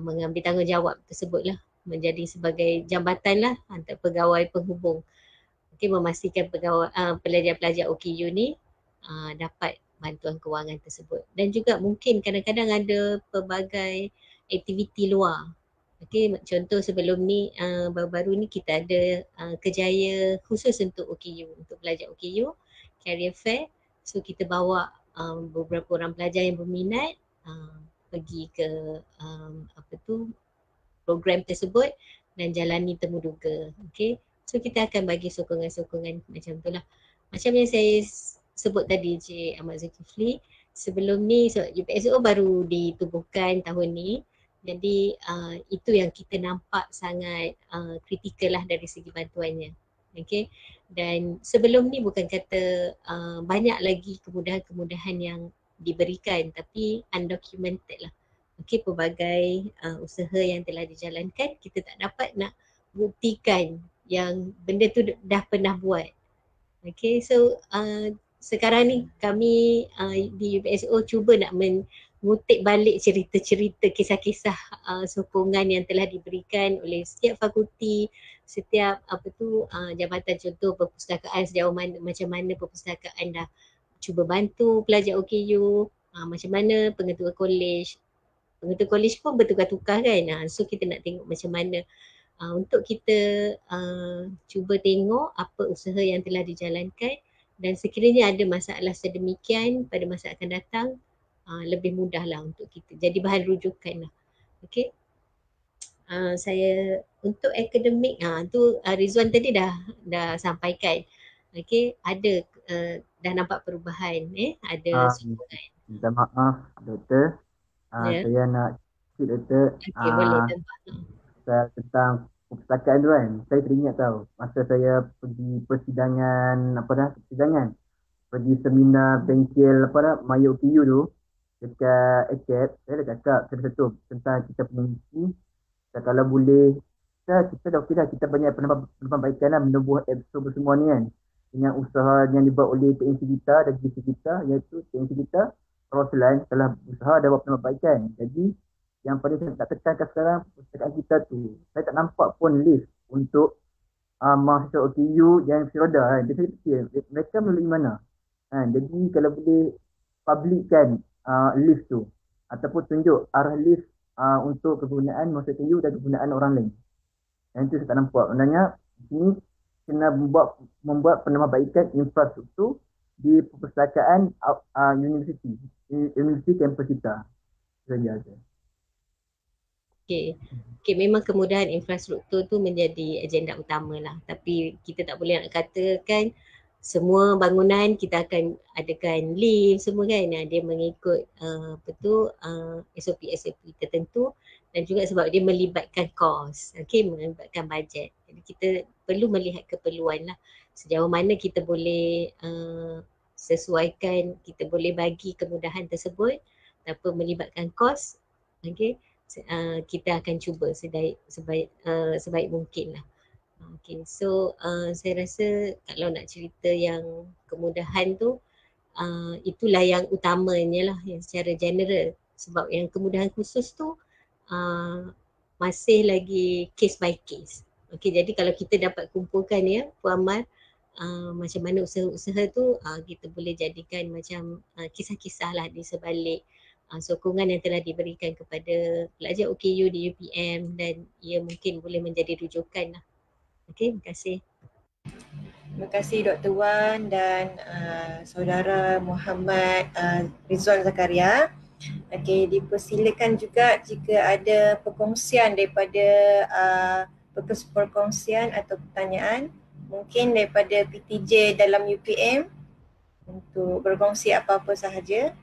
mengambil tanggungjawab tersebut lah, menjadi sebagai jambatan lah antara pegawai penghubung. Okay, memastikan pelajar-pelajar OKU ni dapat bantuan kewangan tersebut. Dan juga mungkin kadang-kadang ada pelbagai aktiviti luar. Okay, contoh sebelum ni baru-baru ni kita ada kerjaya khusus untuk OKU, untuk pelajar OKU, career fair. So kita bawa beberapa orang pelajar yang berminat pergi ke program tersebut dan jalani temu duga. Okay, so kita akan bagi sokongan-sokongan macam tu lah. Macam yang saya sebut tadi Encik Ahmad Zulkifli, sebelum ni UPSU baru ditubuhkan tahun ni. Jadi itu yang kita nampak sangat kritikal lah dari segi bantuannya. Okay, dan sebelum ni bukan kata banyak lagi kemudahan-kemudahan yang diberikan, tapi undocumented lah. Okay, pelbagai usaha yang telah dijalankan, kita tak dapat nak buktikan yang benda tu dah pernah buat. Okay, so sekarang ni kami di UPSU cuba nak mengutip balik cerita-cerita, kisah-kisah sokongan yang telah diberikan oleh setiap fakulti, setiap jabatan, contoh perpustakaan, sejauh mana, macam mana perpustakaan dah cuba bantu pelajar OKU, macam mana pengetua kolej pun bertukar-tukar kan. So kita nak tengok macam mana untuk kita cuba tengok apa usaha yang telah dijalankan, dan sekiranya ada masalah sedemikian pada masa akan datang, lebih mudahlah untuk kita jadi bahan rujukan lah. Okey. Saya untuk akademik tu Rizwan tadi dah sampaikan. Okey, ada dah nampak perubahan, ada sokongan. Minta maaf doktor. Ya. Saya nak sikit doktor. Okey, boleh tambah. Tentang perpustakaan tu kan. Saya teringat tahu masa saya pergi persidangan. Pergi seminar bengkel Maya OKU tu dekat ACAP. Saya dah cakap satu tentang kita punya misi. Dan kalau boleh kita dah okey dah, kita banyak penambahbaikan lah menubuh episod semua ni kan, dengan usaha yang dibuat oleh TNC kita dan GC kita, iaitu TNC kita Roslan telah berusaha dan buat penambahbaikan. Jadi yang paling saya nak tekankan sekarang, perpustakaan kita tu saya tak nampak pun list untuk mahasiswa OKU yang Firoda kan. Jadi saya fikir mereka melalui mana kan. Jadi kalau boleh publikkan list tu ataupun tunjuk arah list untuk kegunaan mahasiswa OKU dan kegunaan orang lain. Yang itu saya tak nampak. Sebenarnya ini kena membuat penambahbaikan infrastruktur di perpustakaan universiti kampus kita. Saja. Okey, memang kemudahan infrastruktur tu menjadi agenda utama lah. Tapi kita tak boleh nak katakan semua bangunan kita akan adakan lift semua kan. Dia mengikut SOP tertentu, dan juga sebab dia melibatkan kos, melibatkan bajet. Jadi kita perlu melihat keperluan lah. Sejauh mana kita boleh sesuaikan, kita boleh bagi kemudahan tersebut tanpa melibatkan kos. Kita akan cuba sebaik mungkin lah. Okay, so saya rasa kalau nak cerita yang kemudahan tu, itulah yang utamanya lah, yang secara general. Sebab yang kemudahan khusus tu masih lagi case by case. Okay, jadi kalau kita dapat kumpulkan Puan Amar, macam mana usaha-usaha tu, kita boleh jadikan macam kisah-kisah lah di sebalik sokongan yang telah diberikan kepada pelajar OKU di UPM, dan ia mungkin boleh menjadi rujukan lah. Okey, terima kasih. Terima kasih Dr. Wan dan saudara Muhammad Rizwan Zakaria. Okey, dipersilakan juga jika ada perkongsian daripada perkongsian atau pertanyaan mungkin daripada PTJ dalam UPM untuk berkongsi apa-apa sahaja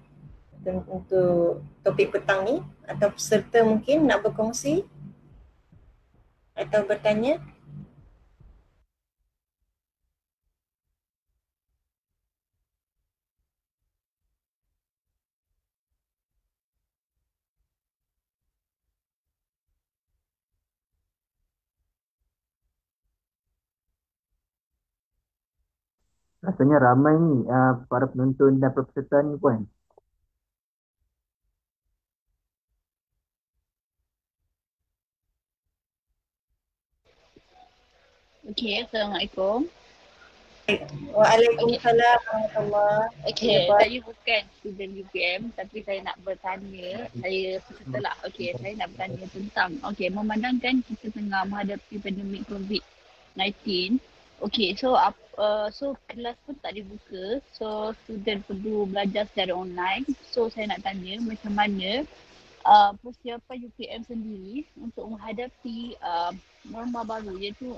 untuk topik petang ni, atau peserta mungkin nak berkongsi atau bertanya. Rasanya ramai ni para penonton dan peserta ni Puan. Okey, Assalamualaikum. Waalaikumsalam warahmatullahi wabarakatuh. Okey, saya bukan student UPM tapi saya nak bertanya, saya peserta lah. Okey, saya nak bertanya tentang memandangkan kita tengah menghadapi pandemik COVID-19. Okey, so kelas pun tak dibuka, so student perlu belajar secara online. So saya nak tanya macam mana persiapan UPM sendiri untuk menghadapi norma baru, iaitu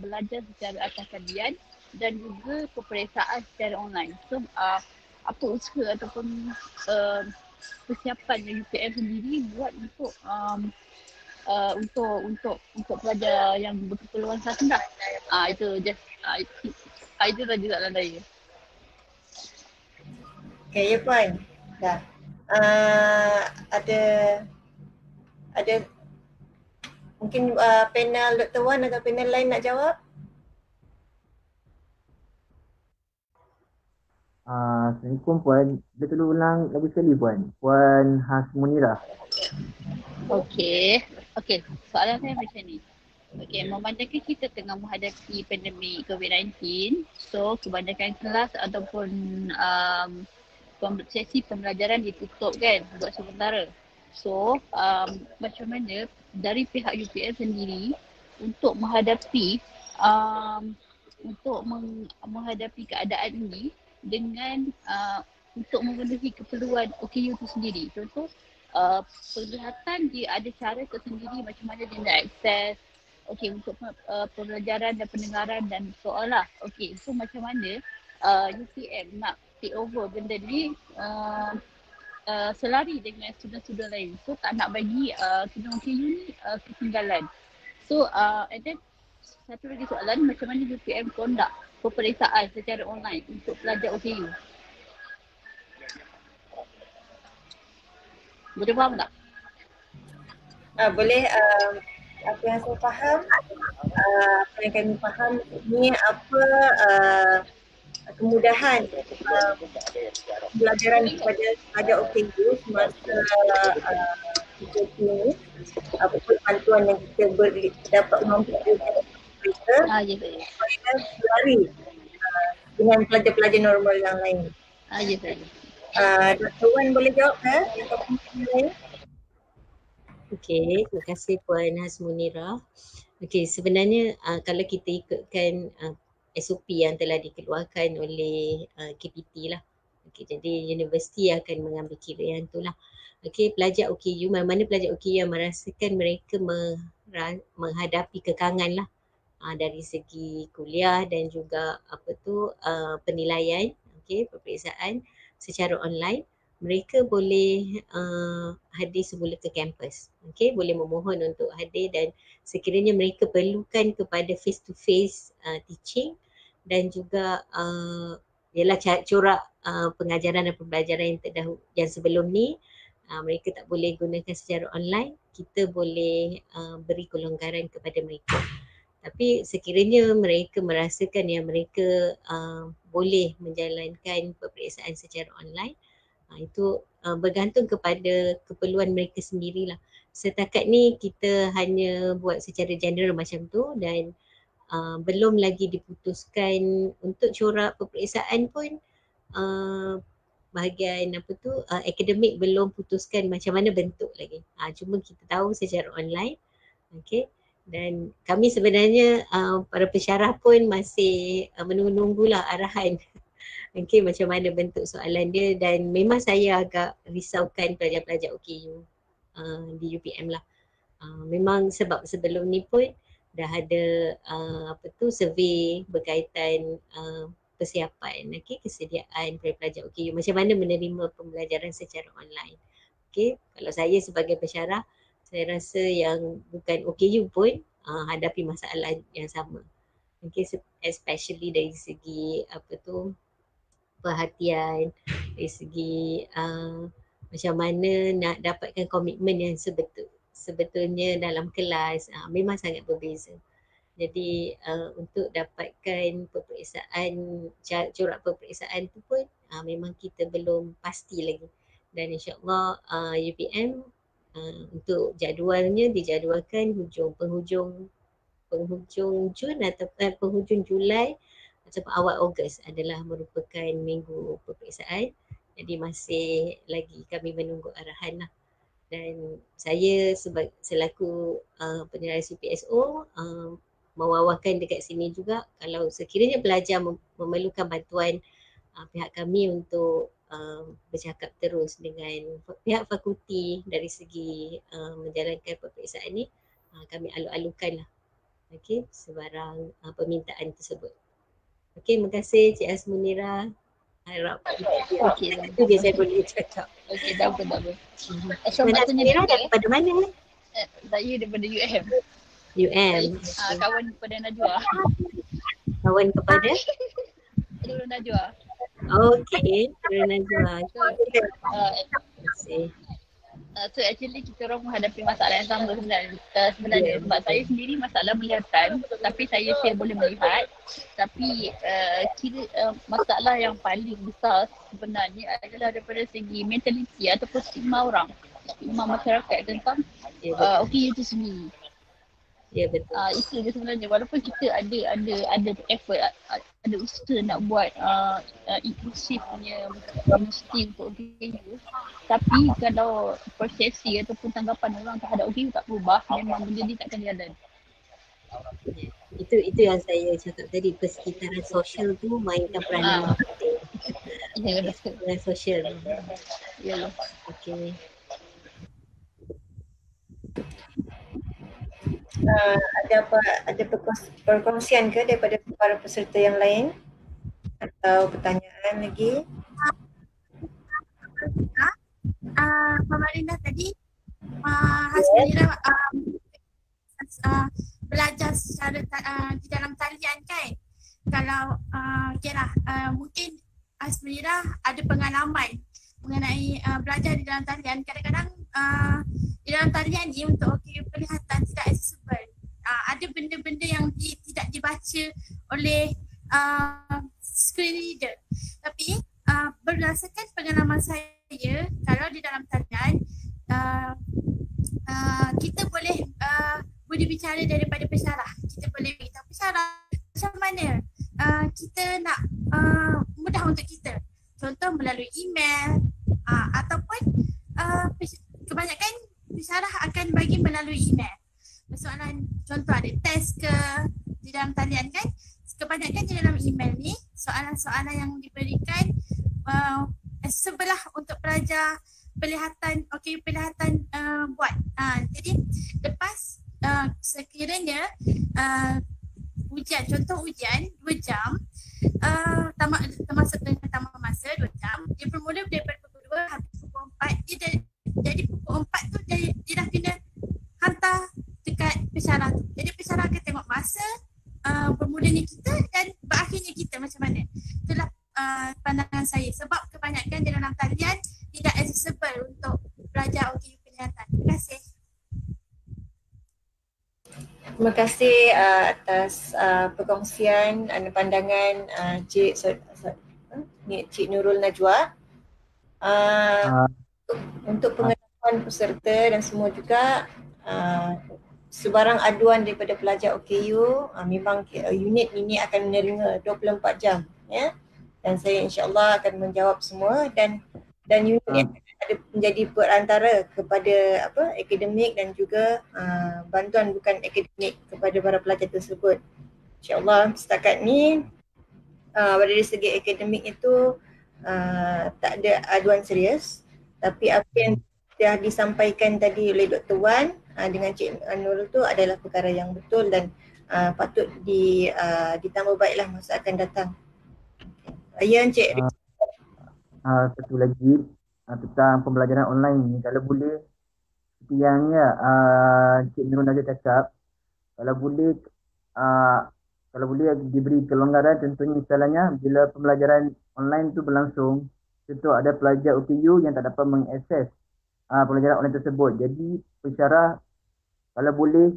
belajar secara atas talian dan juga peperiksaan secara online. So apa usaha ataupun persiapan yang UPM sendiri buat untuk pelajar yang berkeperluan khas rendah? Itu saja soalan saya. Okay, ya Puan. Dah. Ada mungkin panel Dr. Wan atau panel lain nak jawab? Assalamualaikum Puan. Dia perlu ulang lagi sekali Puan. Puan Hasmunira. Okey, soalan saya macam ni. Okey, memandangkan kita tengah menghadapi pandemik COVID-19, so kebanyakan kelas ataupun sesi pembelajaran ditutup kan buat sementara. So macam mana dari pihak UPM sendiri untuk menghadapi menghadapi keadaan ini dengan untuk memenuhi keperluan OKU itu sendiri. Contoh, penglihatan dia ada cara tersendiri macam mana dia nak akses. Okey, untuk pembelajaran dan pendengaran dan soalan. Okey, so macam mana UPM nak take over benda ni selari dengan student-student lain. So tak nak bagi student OKU ni ketinggalan. So and then satu lagi soalan, macam mana UPM conduct peperiksaan secara online untuk pelajar OKU? Boleh faham tak? Boleh. Apa yang saya faham, apa yang kami faham ni apa kemudahan pembelajaran kepada pelajar OKU semasa PKP ni, apa bantuan yang kita dapat mampu mereka supaya selari dengan pelajar-pelajar normal yang lain. Dr. Wan boleh jawab ke? Okey, terima kasih Puan Hasmunira. Okey, sebenarnya kalau kita ikutkan SOP yang telah dikeluarkan oleh KPT lah. Okey, jadi universiti akan mengambil kira yang itulah. Okey, pelajar OKU, mana pelajar OKU yang merasakan mereka menghadapi kekangan lah dari segi kuliah dan juga penilaian, okey, peperiksaan secara online. Mereka boleh hadir semula ke kampus. Okay, boleh memohon untuk hadir dan sekiranya mereka perlukan kepada face to face teaching dan juga ialah corak pengajaran dan pembelajaran yang sebelum ni mereka tak boleh gunakan secara online, kita boleh beri kelonggaran kepada mereka. Tapi sekiranya mereka merasakan yang mereka boleh menjalankan peperiksaan secara online, itu bergantung kepada keperluan mereka sendirilah. Setakat ni kita hanya buat secara general macam tu dan belum lagi diputuskan untuk corak peperiksaan pun bahagian akademik belum putuskan macam mana bentuk lagi. Cuma kita tahu secara online. Okay. Dan kami sebenarnya para pensyarah pun masih menunggu-nunggulah arahan. Okay, macam mana bentuk soalan dia dan memang saya agak risaukan pelajar-pelajar OKU di UPM lah. Memang sebab sebelum ni pun dah ada survey berkaitan persiapan, kesediaan pelajar OKU macam mana menerima pembelajaran secara online. Okay, kalau saya sebagai pensyarah, saya rasa yang bukan OKU pun hadapi masalah yang sama. Okay, especially dari segi perhatian, dari segi macam mana nak dapatkan komitmen yang sebetulnya dalam kelas, memang sangat berbeza. Jadi untuk dapatkan peperiksaan, corak peperiksaan tu pun memang kita belum pasti lagi. Dan insyaAllah UPM untuk jadualnya dijadualkan penghujung Jun atau penghujung Julai ataupun awal Ogos adalah merupakan minggu peperiksaan. Jadi masih lagi kami menunggu arahan lah. Dan saya selaku penyerahan CPSO mewawarkan dekat sini juga kalau sekiranya pelajar memerlukan bantuan pihak kami untuk bercakap terus dengan pihak fakulti dari segi menjalankan peperiksaan ni, kami alu-alukan lah sebarang permintaan tersebut. Okey, terima kasih Cik Hasmunira. Harap itu je saya boleh cakap. Okey, tak apa. Cik Hasmunira daripada mana? Saya daripada UM. Kawan kepada Najwa. Kawan kepada? Nurul Najwa. Okey, Nurul Najwa. So actually kita orang menghadapi masalah yang sama sebenarnya sebab saya sendiri masalah melihatan tapi saya still boleh melihat tapi masalah yang paling besar sebenarnya adalah daripada segi mentaliti ataupun stigma masyarakat tentang OKU itu sendiri. Ya betul. Itu dia sebenarnya walaupun kita ada effort, ada usaha nak buat inklusif punya universiti untuk OKU, tapi kalau persepsi ataupun tanggapan orang terhadap OKU tak berubah, memang benda ni takkan jalan. Itu yang saya cakap tadi, persekitaran sosial tu mainkan peranan yang penting. Ya, betul. Peranan sosial. Ya. Okey. Ada perkongsian ke daripada para peserta yang lain atau pertanyaan lagi? Pemerintah tadi Hasmira belajar secara di dalam talian kan. Kalau mungkin Hasmira ada pengalaman mengenai belajar di dalam talian. Kadang-kadang di dalam talian ni untuk OKU penglihatan tidak accessible. Ada benda-benda yang tidak dibaca oleh screen reader. Tapi berdasarkan pengalaman saya, kalau di dalam talian kita boleh berbicara daripada pesyarah. Kita boleh beritahu pesyarah macam mana kita nak mudah untuk kita. Contoh melalui email ataupun kebanyakan pesyarah akan bagi melalui email. Soalan contoh ada test ke di dalam talian kan. Kebanyakan di dalam email ni soalan-soalan yang diberikan sebelah untuk pelajar pelihatan buat. Jadi lepas sekiranya contoh ujian 2 jam termasuk dengan tambah masa 2 jam, dia bermula daripada pukul 2 habis pukul 4. Jadi pukul 4 tu dia dah kena hantar dekat pesyarah tu. Jadi pesyarah akan tengok masa bermulanya kita dan berakhirnya kita macam mana. Itulah pandangan saya, sebab kebanyakan di dalam talian tidak accessible untuk belajar OKU penglihatan. Terima kasih. Terima kasih atas perkongsian pandangan Cik Nurul Najwa. Untuk pengetahuan peserta dan semua juga, sebarang aduan daripada pelajar OKU, memang unit ini akan menerima 24 jam, ya. Dan saya insya-Allah akan menjawab semua dan unit ini akan ada menjadi perantara kepada akademik dan juga bantuan bukan akademik kepada para pelajar tersebut. InsyaAllah setakat ni dari segi akademik itu tak ada aduan serius, tapi apa yang dah disampaikan tadi oleh Dr. Wan dengan Cik Nurul tu adalah perkara yang betul dan patut ditambah baiklah masa akan datang. Ya, Encik. Satu lagi tentang pembelajaran online ni, kalau boleh seperti yang Cik Nurul Najwa cakap, kalau boleh diberi kelonggaran. Contohnya misalnya bila pembelajaran online tu berlangsung, contoh ada pelajar OKU yang tak dapat mengakses pembelajaran online tersebut. Jadi pesyarah kalau boleh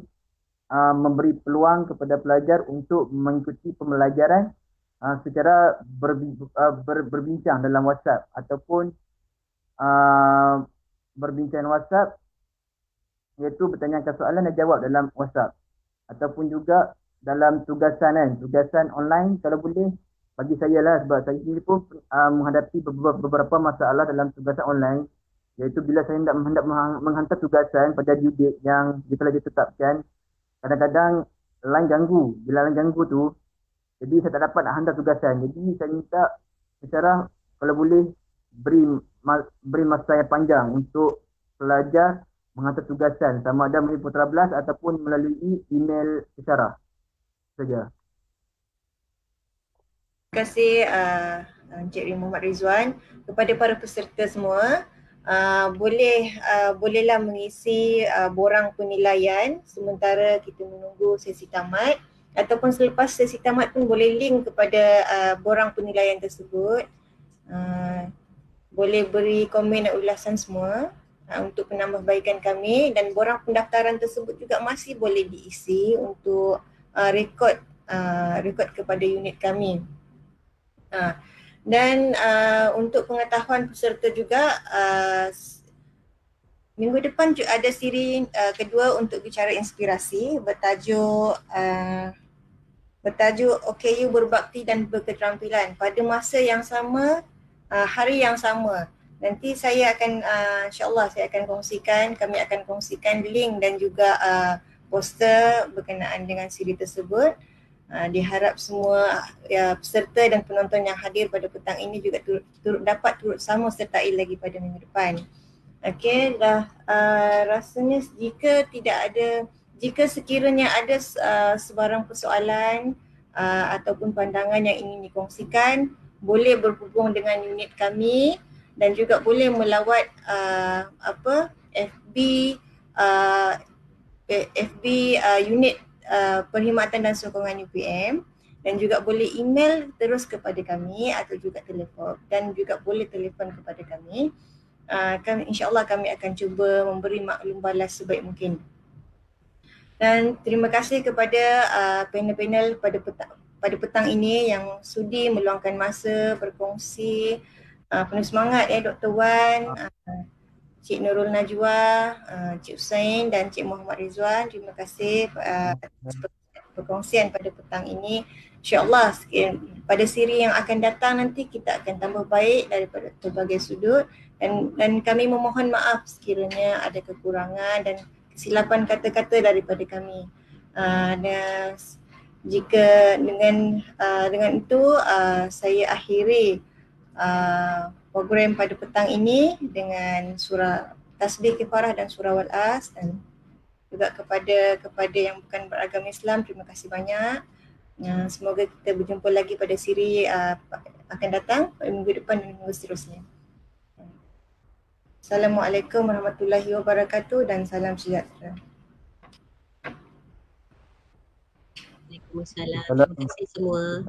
memberi peluang kepada pelajar untuk mengikuti pembelajaran secara berbincang dalam WhatsApp ataupun berbincang WhatsApp, iaitu bertanyakan soalan dan jawab dalam WhatsApp, ataupun juga dalam tugasan online kalau boleh. Bagi saya lah, sebab saya sendiri pun menghadapi beberapa masalah dalam tugasan online, iaitu bila saya hendak menghantar tugasan pada due date yang telah ditetapkan, kadang-kadang line ganggu. Bila line ganggu tu, jadi saya tak dapat nak hantar tugasan. Jadi saya minta secara kalau boleh beri masa yang panjang untuk pelajar menghantar tugasan, sama ada melalui Putra Blast ataupun melalui email secara saja. Terima kasih Encik Muhammad Rizwan. Kepada para peserta semua, bolehlah mengisi borang penilaian sementara kita menunggu sesi tamat, ataupun selepas sesi tamat pun boleh link kepada borang penilaian tersebut. Boleh beri komen dan ulasan semua untuk penambahbaikan kami, dan borang pendaftaran tersebut juga masih boleh diisi untuk rekod kepada unit kami. Dan untuk pengetahuan peserta juga, minggu depan ada siri kedua untuk bicara inspirasi bertajuk OKU berbakti dan berketerampilan pada masa yang sama, hari yang sama. Nanti saya akan insya-Allah kami akan kongsikan link dan juga poster berkenaan dengan siri tersebut. Diharap semua peserta dan penonton yang hadir pada petang ini juga dapat turut sama sertai lagi pada minggu depan. Okey, rasanya jika sekiranya ada sebarang persoalan ataupun pandangan yang ingin dikongsikan, boleh berhubung dengan unit kami dan juga boleh melawat FB unit perkhidmatan dan sokongan UPM, dan juga boleh email terus kepada kami atau juga telefon, dan juga boleh telefon kepada kami. InsyaAllah kami akan cuba memberi maklum balas sebaik mungkin. Dan terima kasih kepada panel-panel pada petang ini yang sudi meluangkan masa berkongsi. Penuh semangat Dr. Wan, Cik Nurul Najwa, Cik Hussein dan Cik Muhammad Rizwan. Terima kasih atas perkongsian pada petang ini. InsyaAllah pada siri yang akan datang nanti kita akan tambah baik daripada berbagai sudut, dan kami memohon maaf sekiranya ada kekurangan dan kesilapan kata-kata daripada kami. Dan jika dengan itu saya akhiri program pada petang ini dengan surah tasbih kifarah dan surah wal-as, dan juga kepada yang bukan beragama Islam, terima kasih banyak. Semoga kita berjumpa lagi pada siri akan datang pada minggu depan dan minggu seterusnya. Assalamualaikum warahmatullahi wabarakatuh dan salam sejahtera. Waalaikumsalam. Terima kasih semua.